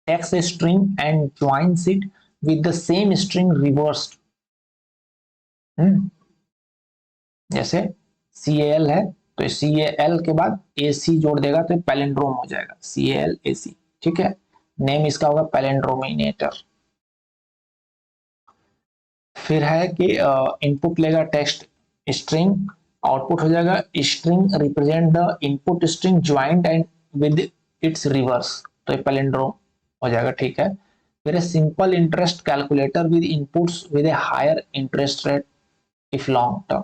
takes a string and joins it with the same string reversed। जैसे CAL है तो CAL के बाद AC जोड़ देगा तो पैलिंड्रोम हो जाएगा, CAL AC। ठीक है, नेम इसका होगा पैलिंड्रोमिनेटर। फिर है कि इनपुट लेगा टेक्स्ट स्ट्रिंग, आउटपुट हो जाएगा string represent the input string joined and with its reverse, तो ये पैलिंड्रोम हो जाएगा। ठीक है, फिर simple interest calculator with inputs with a higher interest rate if long term.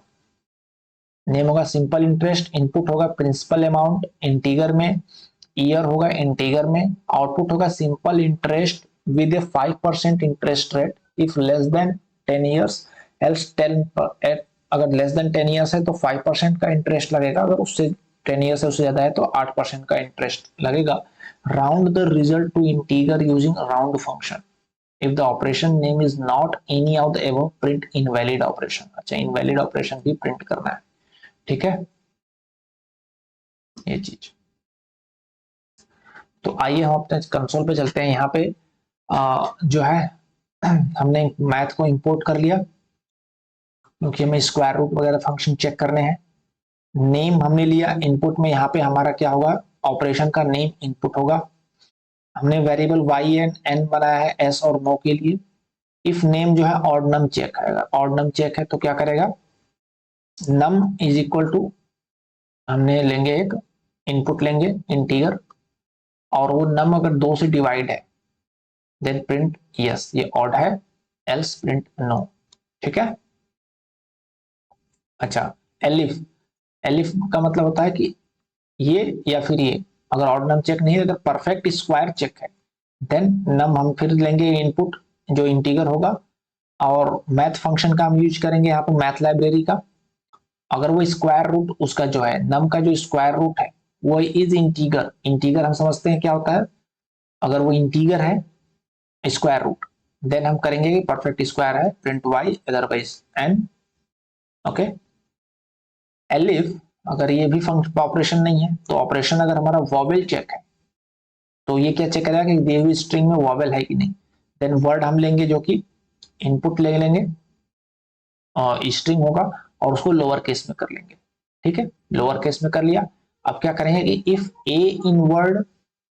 Name होगा सिंपल इंटरेस्ट, इनपुट होगा प्रिंसिपल अमाउंट इंटीगर में, ईयर होगा इंटीगर में, आउटपुट होगा simple interest with a 5% interest rate if less than 10 years, else 10, अगर लेस देन 10 ईयर्स है तो 5% का इंटरेस्ट लगेगा, अगर उससे 10 ईयर्स से उससे ज्यादा है तो 8% का इंटरेस्ट लगेगा। Round the result to integer using round function. If the operation name is not any of the above, print invalid operation. अच्छा, इनवैलिड ऑपरेशन भी प्रिंट करना है। ठीक है, ये चीज। तो आइए हम अपने कंसोल पे चलते हैं। यहाँ पे जो है हमने मैथ को इंपोर्ट कर लिया क्योंकि हमें स्क्वायर रूट वगैरह फंक्शन चेक करने हैं। नेम हमने लिया इनपुट में, यहाँ पे हमारा क्या होगा, ऑपरेशन का नेम इनपुट होगा। हमने वेरिएबल y एंड n बनाया है s और no के लिए। इफ नेम जो है ऑड नम चेक है, अगर ऑड नम चेक है तो क्या करेगा, नम इज इक्वल टू, हमने लेंगे एक इनपुट लेंगे इंटीगर, और वो नम अगर 2 से डिवाइड है देन प्रिंट यस ये ऑड है, एल्स प्रिंट नो। ठीक है, अच्छा, एलिफ, एलिफ का मतलब होता है कि ये या फिर ये, अगर ऑड नम चेक नहीं है, अगर परफेक्ट स्क्वायर चेक है देन नम हम फिर लेंगे इनपुट जो इंटीगर होगा, और मैथ फंक्शन का हम यूज करेंगे यहाँ पे मैथ लाइब्रेरी का। अगर वो स्क्वायर रूट उसका जो है, नम का जो स्क्वायर रूट है वो इज इंटीगर। इंटीगर हम समझते हैं क्या होता है, अगर वो इंटीगर है स्क्वायर रूट, देन हम करेंगे कि परफेक्ट स्क्वायर है, print Y, otherwise N. Okay, elif अगर ये भी फंक्शन ऑपरेशन नहीं है, तो ऑपरेशन अगर हमारा वॉवेल चेक है, तो ये क्या चेक करेगा कि दी हुई स्ट्रिंग में वॉवेल है कि नहीं। देन वर्ड हम लेंगे जो कि इनपुट ले लेंगे और स्ट्रिंग होगा, और उसको लोअर केस में कर लेंगे। ठीक है, लोअर केस में कर लिया। अब क्या करेंगे कि if A in word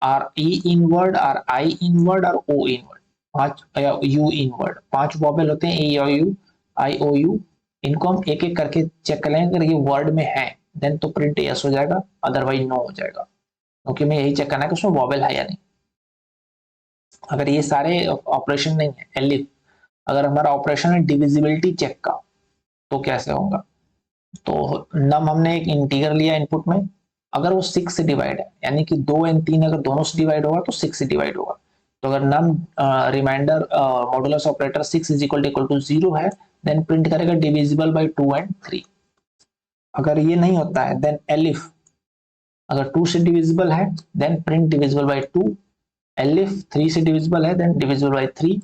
R E in word are I in word और ओ इन वर्ड, पांच यू इन वर्ड, पांच वॉवेल होते हैं, ए यू आई ओ यू, इनको हम एक एक करके चेक कर लेंगे। अगर ये वर्ड में है देन तो प्रिंट यस हो जाएगा, अदरवाइज नो हो जाएगा, क्योंकि मैं यही चेक करना है कि उसमें वॉवेल है या नहीं। अगर ये सारे ऑपरेशन नहीं है, एलिफ अगर हमारा ऑपरेशन है डिविजिबिलिटी चेक का, तो कैसे होगा। तो नम हमने एक इंटीगर लिया इनपुट में, अगर वो 6 से डिवाइड है, यानी कि 2 एंड 3 अगर दोनों से डिवाइड होगा तो 6 से डिवाइड होगा। तो अगर num reminder modulus operator 6 is equal to 0 है, देन प्रिंट करेगा डिविजिबल बाय 2 एंड 3। अगर ये नहीं होता है देन एलिफ अगर 2 से डिविजिबल है then print divisible by 2, elif 3 से डिविजिबल है देन डिविजिबल बाय 3,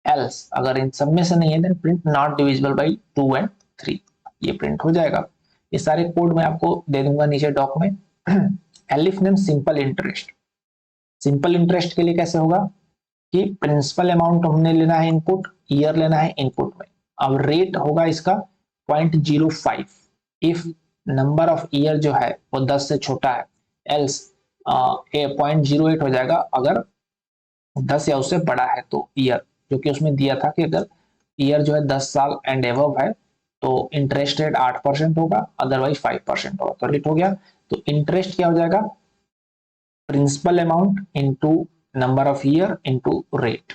एल्स अगर इन सब में से नहीं है then print not divisible by 2 and 3। ये प्रिंट हो जाएगा। ये सारे कोड मैं आपको दे दूंगा नीचे डॉक में। Elif name simple interest, simple interest के लिए कैसे होगा कि प्रिंसिपल अमाउंट हमने लेना है इनपुट, ईयर लेना है इनपुट में। अब रेट होगा इसका 0.05, इफ नंबर ऑफ ईयर जो है वो 10 से छोटा है, एल्स 0.08 हो जाएगा अगर 10 या उससे बड़ा है तो ईयर, जो कि उसमें दिया था कि अगर ईयर जो है 10 साल एंड एबव है तो इंटरेस्ट रेट 8% होगा, अदरवाइज 5% होगा। तो रेट हो गया, तो इंटरेस्ट क्या हो जाएगा, principal amount into number of year into rate,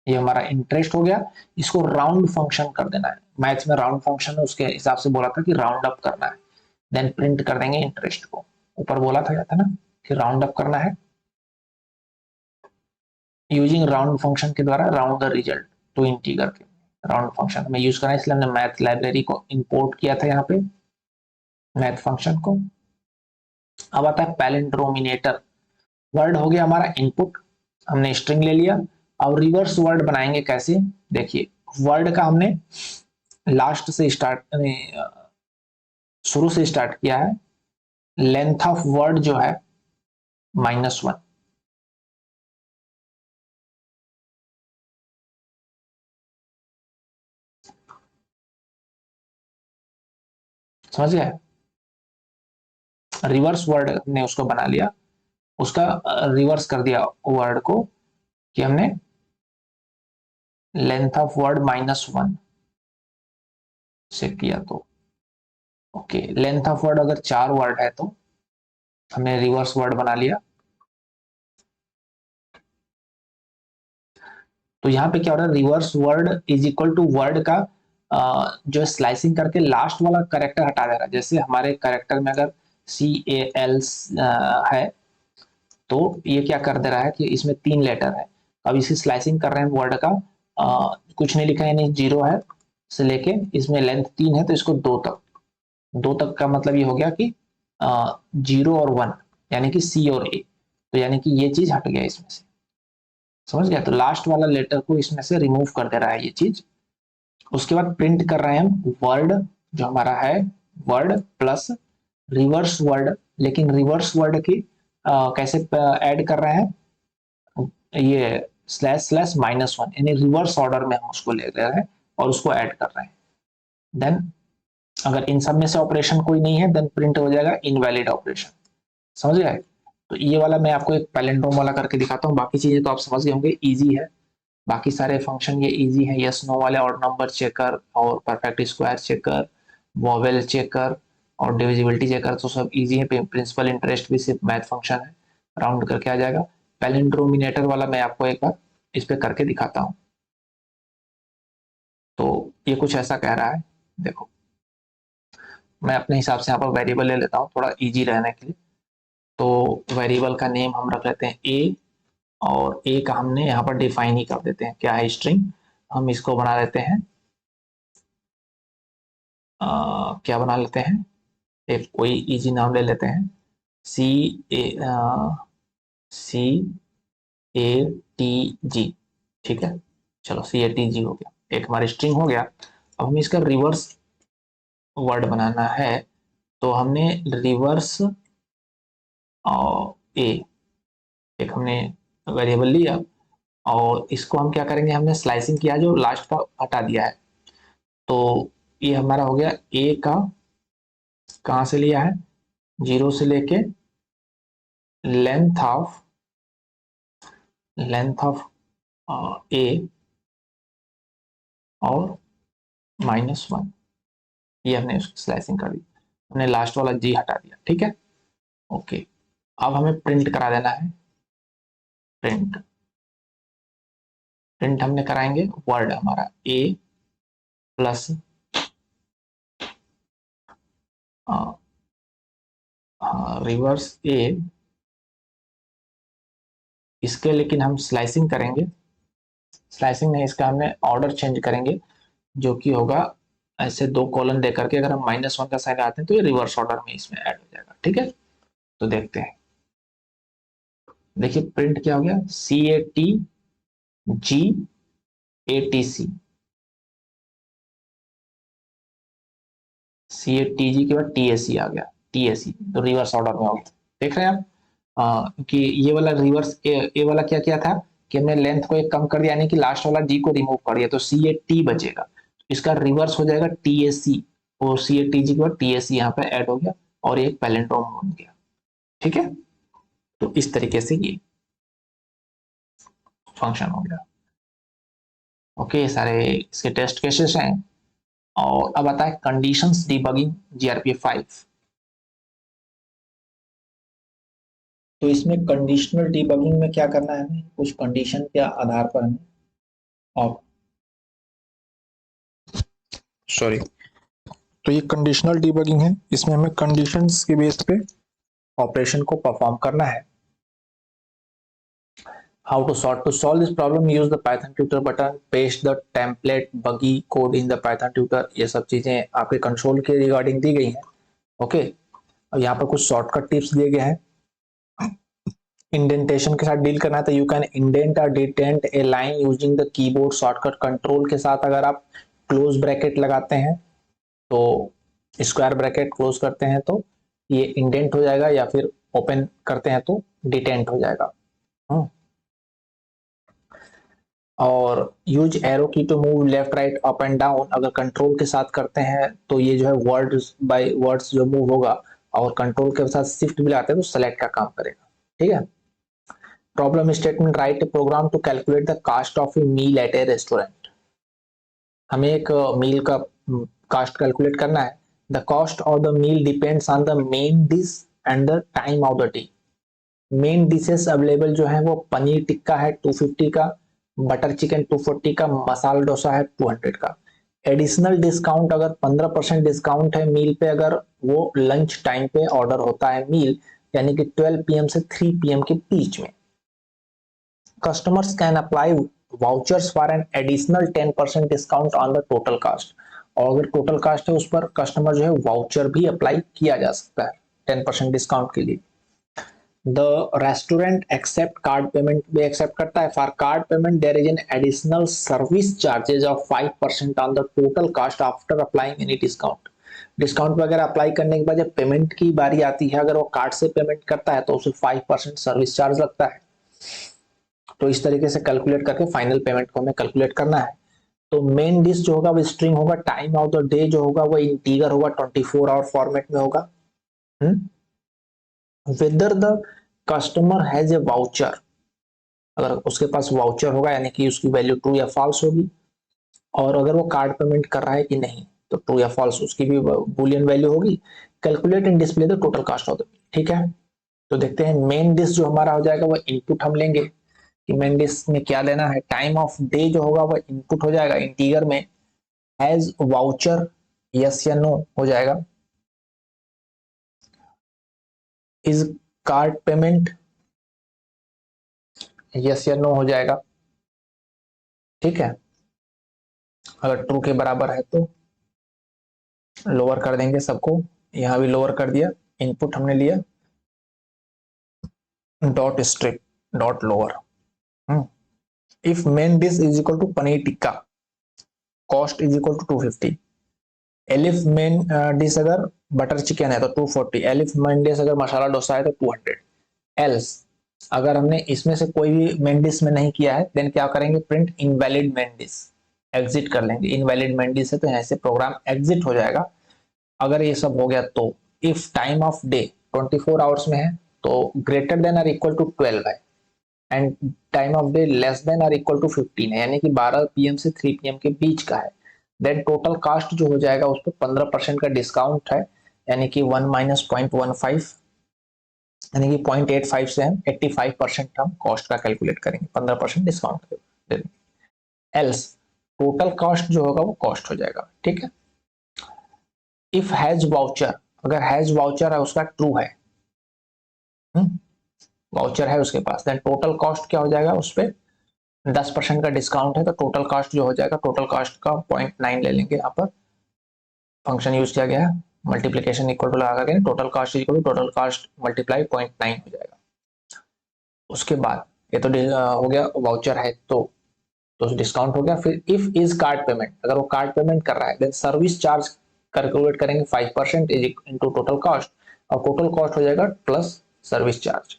ये हमारा इंटरेस्ट हो गया। इसको राउंड फंक्शन कर देना है, मैथ्स में राउंड फंक्शन है, उसके हिसाब से बोला था कि राउंड अप करना है, देन प्रिंट कर देंगे इंटरेस्ट को। ऊपर बोला था ना कि राउंड अप करना है यूजिंग राउंड फंक्शन के द्वारा, round the result to integer के राउंड फंक्शन हमें यूज करना है, इसलिए हमने मैथ लाइब्रेरी को इंपोर्ट किया था यहाँ पे मैथ फंक्शन को। अब आता है पैलिंड्रोमिनेटर, वर्ड हो गया हमारा इनपुट, हमने स्ट्रिंग ले लिया। अब रिवर्स वर्ड बनाएंगे कैसे, देखिए वर्ड का हमने लास्ट से स्टार्ट शुरू से स्टार्ट किया है, लेंथ ऑफ वर्ड जो है -1, समझ गए। रिवर्स वर्ड ने उसको बना लिया, उसका रिवर्स कर दिया वर्ड को कि हमने लेंथ ऑफ वर्ड -1 से किया। तो ओके, लेंथ ऑफ वर्ड अगर 4 वर्ड है तो हमने रिवर्स वर्ड बना लिया। तो यहाँ पे क्या हो रहा है, reverse word is equal to word का जो स्लाइसिंग करके लास्ट वाला करेक्टर हटा दे रहा है। जैसे हमारे करेक्टर में अगर CAL है तो ये क्या कर दे रहा है कि इसमें 3 लेटर है, अब इसी स्लाइसिंग कर रहे हैं वर्ड का, कुछ नहीं लिखा है यानी 0 है से लेके इसमें लेंथ 3 है तो इसको 2 तक, 2 तक का मतलब ये हो गया कि 0 और 1 यानी कि C और A, तो यानी कि ये चीज हट गया इसमें से, समझ गया। तो लास्ट वाला लेटर को इसमें से रिमूव कर दे रहा है ये चीज। उसके बाद प्रिंट कर रहे हैं हम वर्ड जो हमारा है, वर्ड प्लस रिवर्स वर्ड, लेकिन रिवर्स वर्ड की कैसे ऐड कर रहे हैं, ये स्लैश स्लैश -1 यानी रिवर्स ऑर्डर में हम उसको ले रहे हैं और उसको ऐड कर रहे हैं। देन अगर इन सब में से ऑपरेशन कोई नहीं है देन प्रिंट हो जाएगा इनवैलिड ऑपरेशन, समझ गए। तो ये वाला मैं आपको एक पैलेंड्रोम वाला करके दिखाता हूँ, बाकी चीजें तो आप समझ गए होंगे, इजी है। बाकी सारे फंक्शन ये इजी है, यस नो वाले और नंबर चेकर और perfect square checker, vowel checker और डिविजिबिलिटी चेकर तो सब इजी है। प्रिंसिपल इंटरेस्ट भी सिर्फ मैथ फंक्शन है, राउंड करके आ जाएगा। पैलिंड्रोमिनेटर वाला मैं आपको एक बार इस पे करके दिखाता हूँ। तो ये कुछ ऐसा कह रहा है, देखो मैं अपने हिसाब से यहाँ पर वेरिएबल ले लेता हूँ थोड़ा इजी रहने के लिए। तो वेरिएबल का नेम हम रख लेते हैं ए, और ए का हमने यहाँ पर डिफाइन ही कर देते हैं, क्या है स्ट्रिंग, हम इसको बना लेते हैं क्या बना लेते हैं, एक कोई इजी नाम ले लेते हैं सी ए सी ए टी जी, ठीक है। चलो सी ए टी जी हो गया, एक हमारी स्ट्रिंग हो गया। अब हमें इसका रिवर्स वर्ड बनाना है, तो हमने रिवर्स ए एक हमने वेरिएबल लिया, और इसको हम क्या करेंगे, हमने स्लाइसिंग किया जो लास्ट का हटा दिया है। तो ये हमारा हो गया ए का, कहाँ से लिया है, 0 से लेके लेंथ ऑफ ए और -1, ये हमने उसकी स्लाइसिंग कर दी, हमने लास्ट वाला जी हटा दिया, ठीक है। ओके, अब हमें प्रिंट करा देना है। प्रिंट प्रिंट हमने कराएंगे वर्ड हमारा ए प्लस रिवर्स ए, इसके लेकिन हम स्लाइसिंग करेंगे, स्लाइसिंग नहीं, इसका हमने ऑर्डर चेंज करेंगे, जो कि होगा ऐसे 2 कॉलन दे करके, अगर हम -1 का साइन आते हैं तो ये रिवर्स ऑर्डर में इसमें ऐड हो जाएगा, ठीक है। तो देखते हैं, देखिए प्रिंट क्या हो गया, CATGATC, CATG के बाद TAC आ गया, TAC तो रिवर्स ऑर्डर में हो गया, देख रहे हैं आप। कि ये वाला रिवर्स ए वाला क्या किया था कि हमने लेंथ को एक कम कर दिया, यानी कि लास्ट वाला जी को रिमूव कर दिया, तो CAT बचेगा, इसका रिवर्स हो जाएगा TAC, और CATG के बाद TAC यहाँ पे ऐड हो गया, और एक पैलिंड्रोम बन गया, ठीक है। तो इस तरीके से ये फंक्शन हो गया। ओके, सारे इसके टेस्ट केसेस हैं। और अब आता है कंडीशंस डिबगिंग GRPF5। तो इसमें कंडीशनल डिबगिंग में क्या करना है, हमें कुछ कंडीशन के आधार पर हमें, और सॉरी, तो ये कंडीशनल डिबगिंग है, इसमें हमें कंडीशंस के बेस पे ऑपरेशन को परफॉर्म करना है। How to sort? To solve this problem, use the Python tutor button, paste the template buggy code in the Python tutor। ये सब चीजें आपके कंसोल के रिगार्डिंग दी गई हैं। ओके, अब यहाँ पर कुछ शॉर्टकट टिप्स दिए गए हैं। इंडेंटेशन के साथ डील करना है तो यू कैन इंडेंट और dedent a line using the keyboard shortcut control के साथ। अगर आप क्लोज ब्रैकेट लगाते हैं तो स्क्वायर ब्रैकेट क्लोज करते हैं तो ये इंडेंट हो जाएगा, या फिर ओपन करते हैं तो डिटेंट हो जाएगा। और use arrow key to move left right up and down, अगर कंट्रोल के साथ करते हैं तो ये जो है वर्ड्स बाय वर्ड्स जो मूव होगा, और कंट्रोल के साथ शिफ्ट भी लाते हैं तो सेलेक्ट का काम करेगा, ठीक है। Problem statement, write program to calculate the cost of a meal at a restaurant. हमें एक मील का कास्ट कैलकुलेट करना है। The cost of the meal depends on the main dish and the time of the day. Main dishes available जो है वो पनीर टिक्का है 250 का, बटर चिकन 240 का, मसाला डोसा है 200 का। एडिशनल डिस्काउंट, अगर 15% डिस्काउंट है मील पे, अगर वो लंच टाइम पे ऑर्डर होता है मील, यानी कि 12 PM से 3 PM के बीच में। Customers can apply vouchers for an additional 10% discount on the total cast. और अगर टोटल कास्ट है उस पर कस्टमर जो है वाउचर भी अप्लाई किया जा सकता है 10% डिस्काउंट के लिए। The restaurant accept card payment भी एक्सेप्ट करता है। For card payment there is an additional service charges of 5% on the total cost after applying any discount. Discount वगैरह अप्लाई करने के बाद जब पेमेंट की बारी आती है, अगर वो कार्ड से पेमेंट करता है तो उसे 5% सर्विस चार्ज लगता है। तो इस तरीके से कैलकुलेट करके फाइनल पेमेंट को हमें कैलकुलेट करना है। तो मेन डिश जो होगा वो स्ट्रिंग होगा, टाइम ऑफ द डे जो होगा वो इंटीजर होगा, 24 आवर फॉर्मेट में होगा। Whether the customer has a voucher, अगर उसके पास वाउचर होगा यानी कि उसकी वैल्यू ट्रू या फॉल्स होगी। और अगर वो कार्ड पेमेंट कर रहा है कि नहीं तो ट्रू या फॉल्स उसकी भी बुलियन वैल्यू होगी। Calculate and display the total cast of the, ठीक है। तो देखते हैं मेन डिश जो हमारा हो जाएगा वो इनपुट हम लेंगे कि मेन डिश में क्या लेना है। टाइम ऑफ डे जो होगा वो इनपुट हो जाएगा इंटीजर में, हैज वाउचर यस या नो हो जाएगा। इज कार्ड पेमेंट यस या नो हो जाएगा, ठीक है। अगर ट्रू के बराबर है तो लोअर कर देंगे सबको, यहां भी लोअर कर दिया, इनपुट हमने लिया। Dot strip dot lower. If main dish is equal to paneer tikka, cost is equal to 250। Elif main dish अगर बटर चिकन है तो 240। एलिफ मेन डिश अगर मसाला डोसा है तो 200। एल्स अगर हमने इसमें से कोई भी मेन डिश में नहीं किया है देन क्या करेंगे, print invalid main dish, exit कर लेंगे। इनवैलिड मेन डिश है तो यहाँ से प्रोग्राम एग्जिट हो जाएगा। अगर ये सब हो गया तो if time of day 24 hours में है तो greater than or equal to 12 है, and time of day less than or equal to 15 है, यानी कि 12 PM से 3 PM के बीच का है। देन टोटल कास्ट जो हो जाएगा उस पर 15% का डिस्काउंट है, यानी कि 1 माइनस 0.15, यानी कि 0.85 से हम 85% हम कॉस्ट का कैलकुलेट करेंगे, 15% डिस्काउंट दे देंगे। एल्स टोटल कॉस्ट जो होगा वो कॉस्ट हो जाएगा। ठीक है। इफ हैज वाउचर, अगर हैज वाउचर है उसका ट्रू है, वाउचर है उसके पास, देन टोटल कॉस्ट क्या हो जाएगा, उस पर 10% का डिस्काउंट है तो टोटल कॉस्ट जो हो जाएगा, टोटल कॉस्ट का 0.9 ले लेंगे। यहाँ पर फंक्शन यूज किया गया है मल्टीप्लीकेशन इक्वल टू लगा के, total cost equal to total cost multiply 0.9 हो जाएगा। उसके बाद ये तो हो गया वाउचर है तो डिस्काउंट हो गया। फिर इफ इज कार्ड पेमेंट, अगर वो कार्ड पेमेंट कर रहा है देन सर्विस चार्ज कैलकुलेट करेंगे 5% इनटू टोटल कॉस्ट, और टोटल कॉस्ट हो जाएगा प्लस सर्विस चार्ज,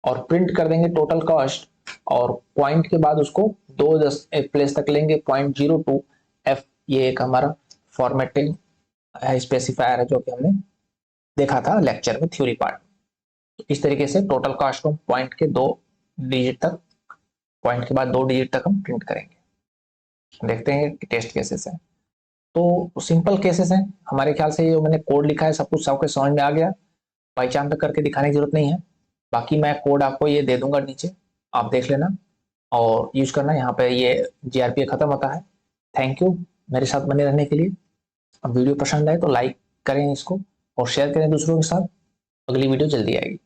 और प्रिंट कर देंगे टोटल कॉस्ट, और पॉइंट के बाद उसको 2 प्लेस तक लेंगे 0.02 F। ये एक हमारा फॉर्मेटिंग स्पेसिफायर है जो कि हमने देखा था लेक्चर में थ्योरी पार्ट। तो इस तरीके से टोटल कॉस्ट को पॉइंट के 2 डिजिट तक, पॉइंट के बाद 2 डिजिट तक हम प्रिंट करेंगे। देखते हैं कि टेस्ट केसेस हैं तो सिंपल केसेस हैं हमारे ख्याल से। ये मैंने कोड लिखा है सब कुछ सबके समझ में आ गया, बाई चांस करके दिखाने की जरूरत नहीं है। बाकी मैं कोड आपको ये दे दूंगा नीचे, आप देख लेना और यूज करना। यहाँ पे ये GRPA खत्म होता है। थैंक यू मेरे साथ बने रहने के लिए। अब वीडियो पसंद आए तो लाइक करें इसको और शेयर करें दूसरों के साथ। अगली वीडियो जल्दी आएगी।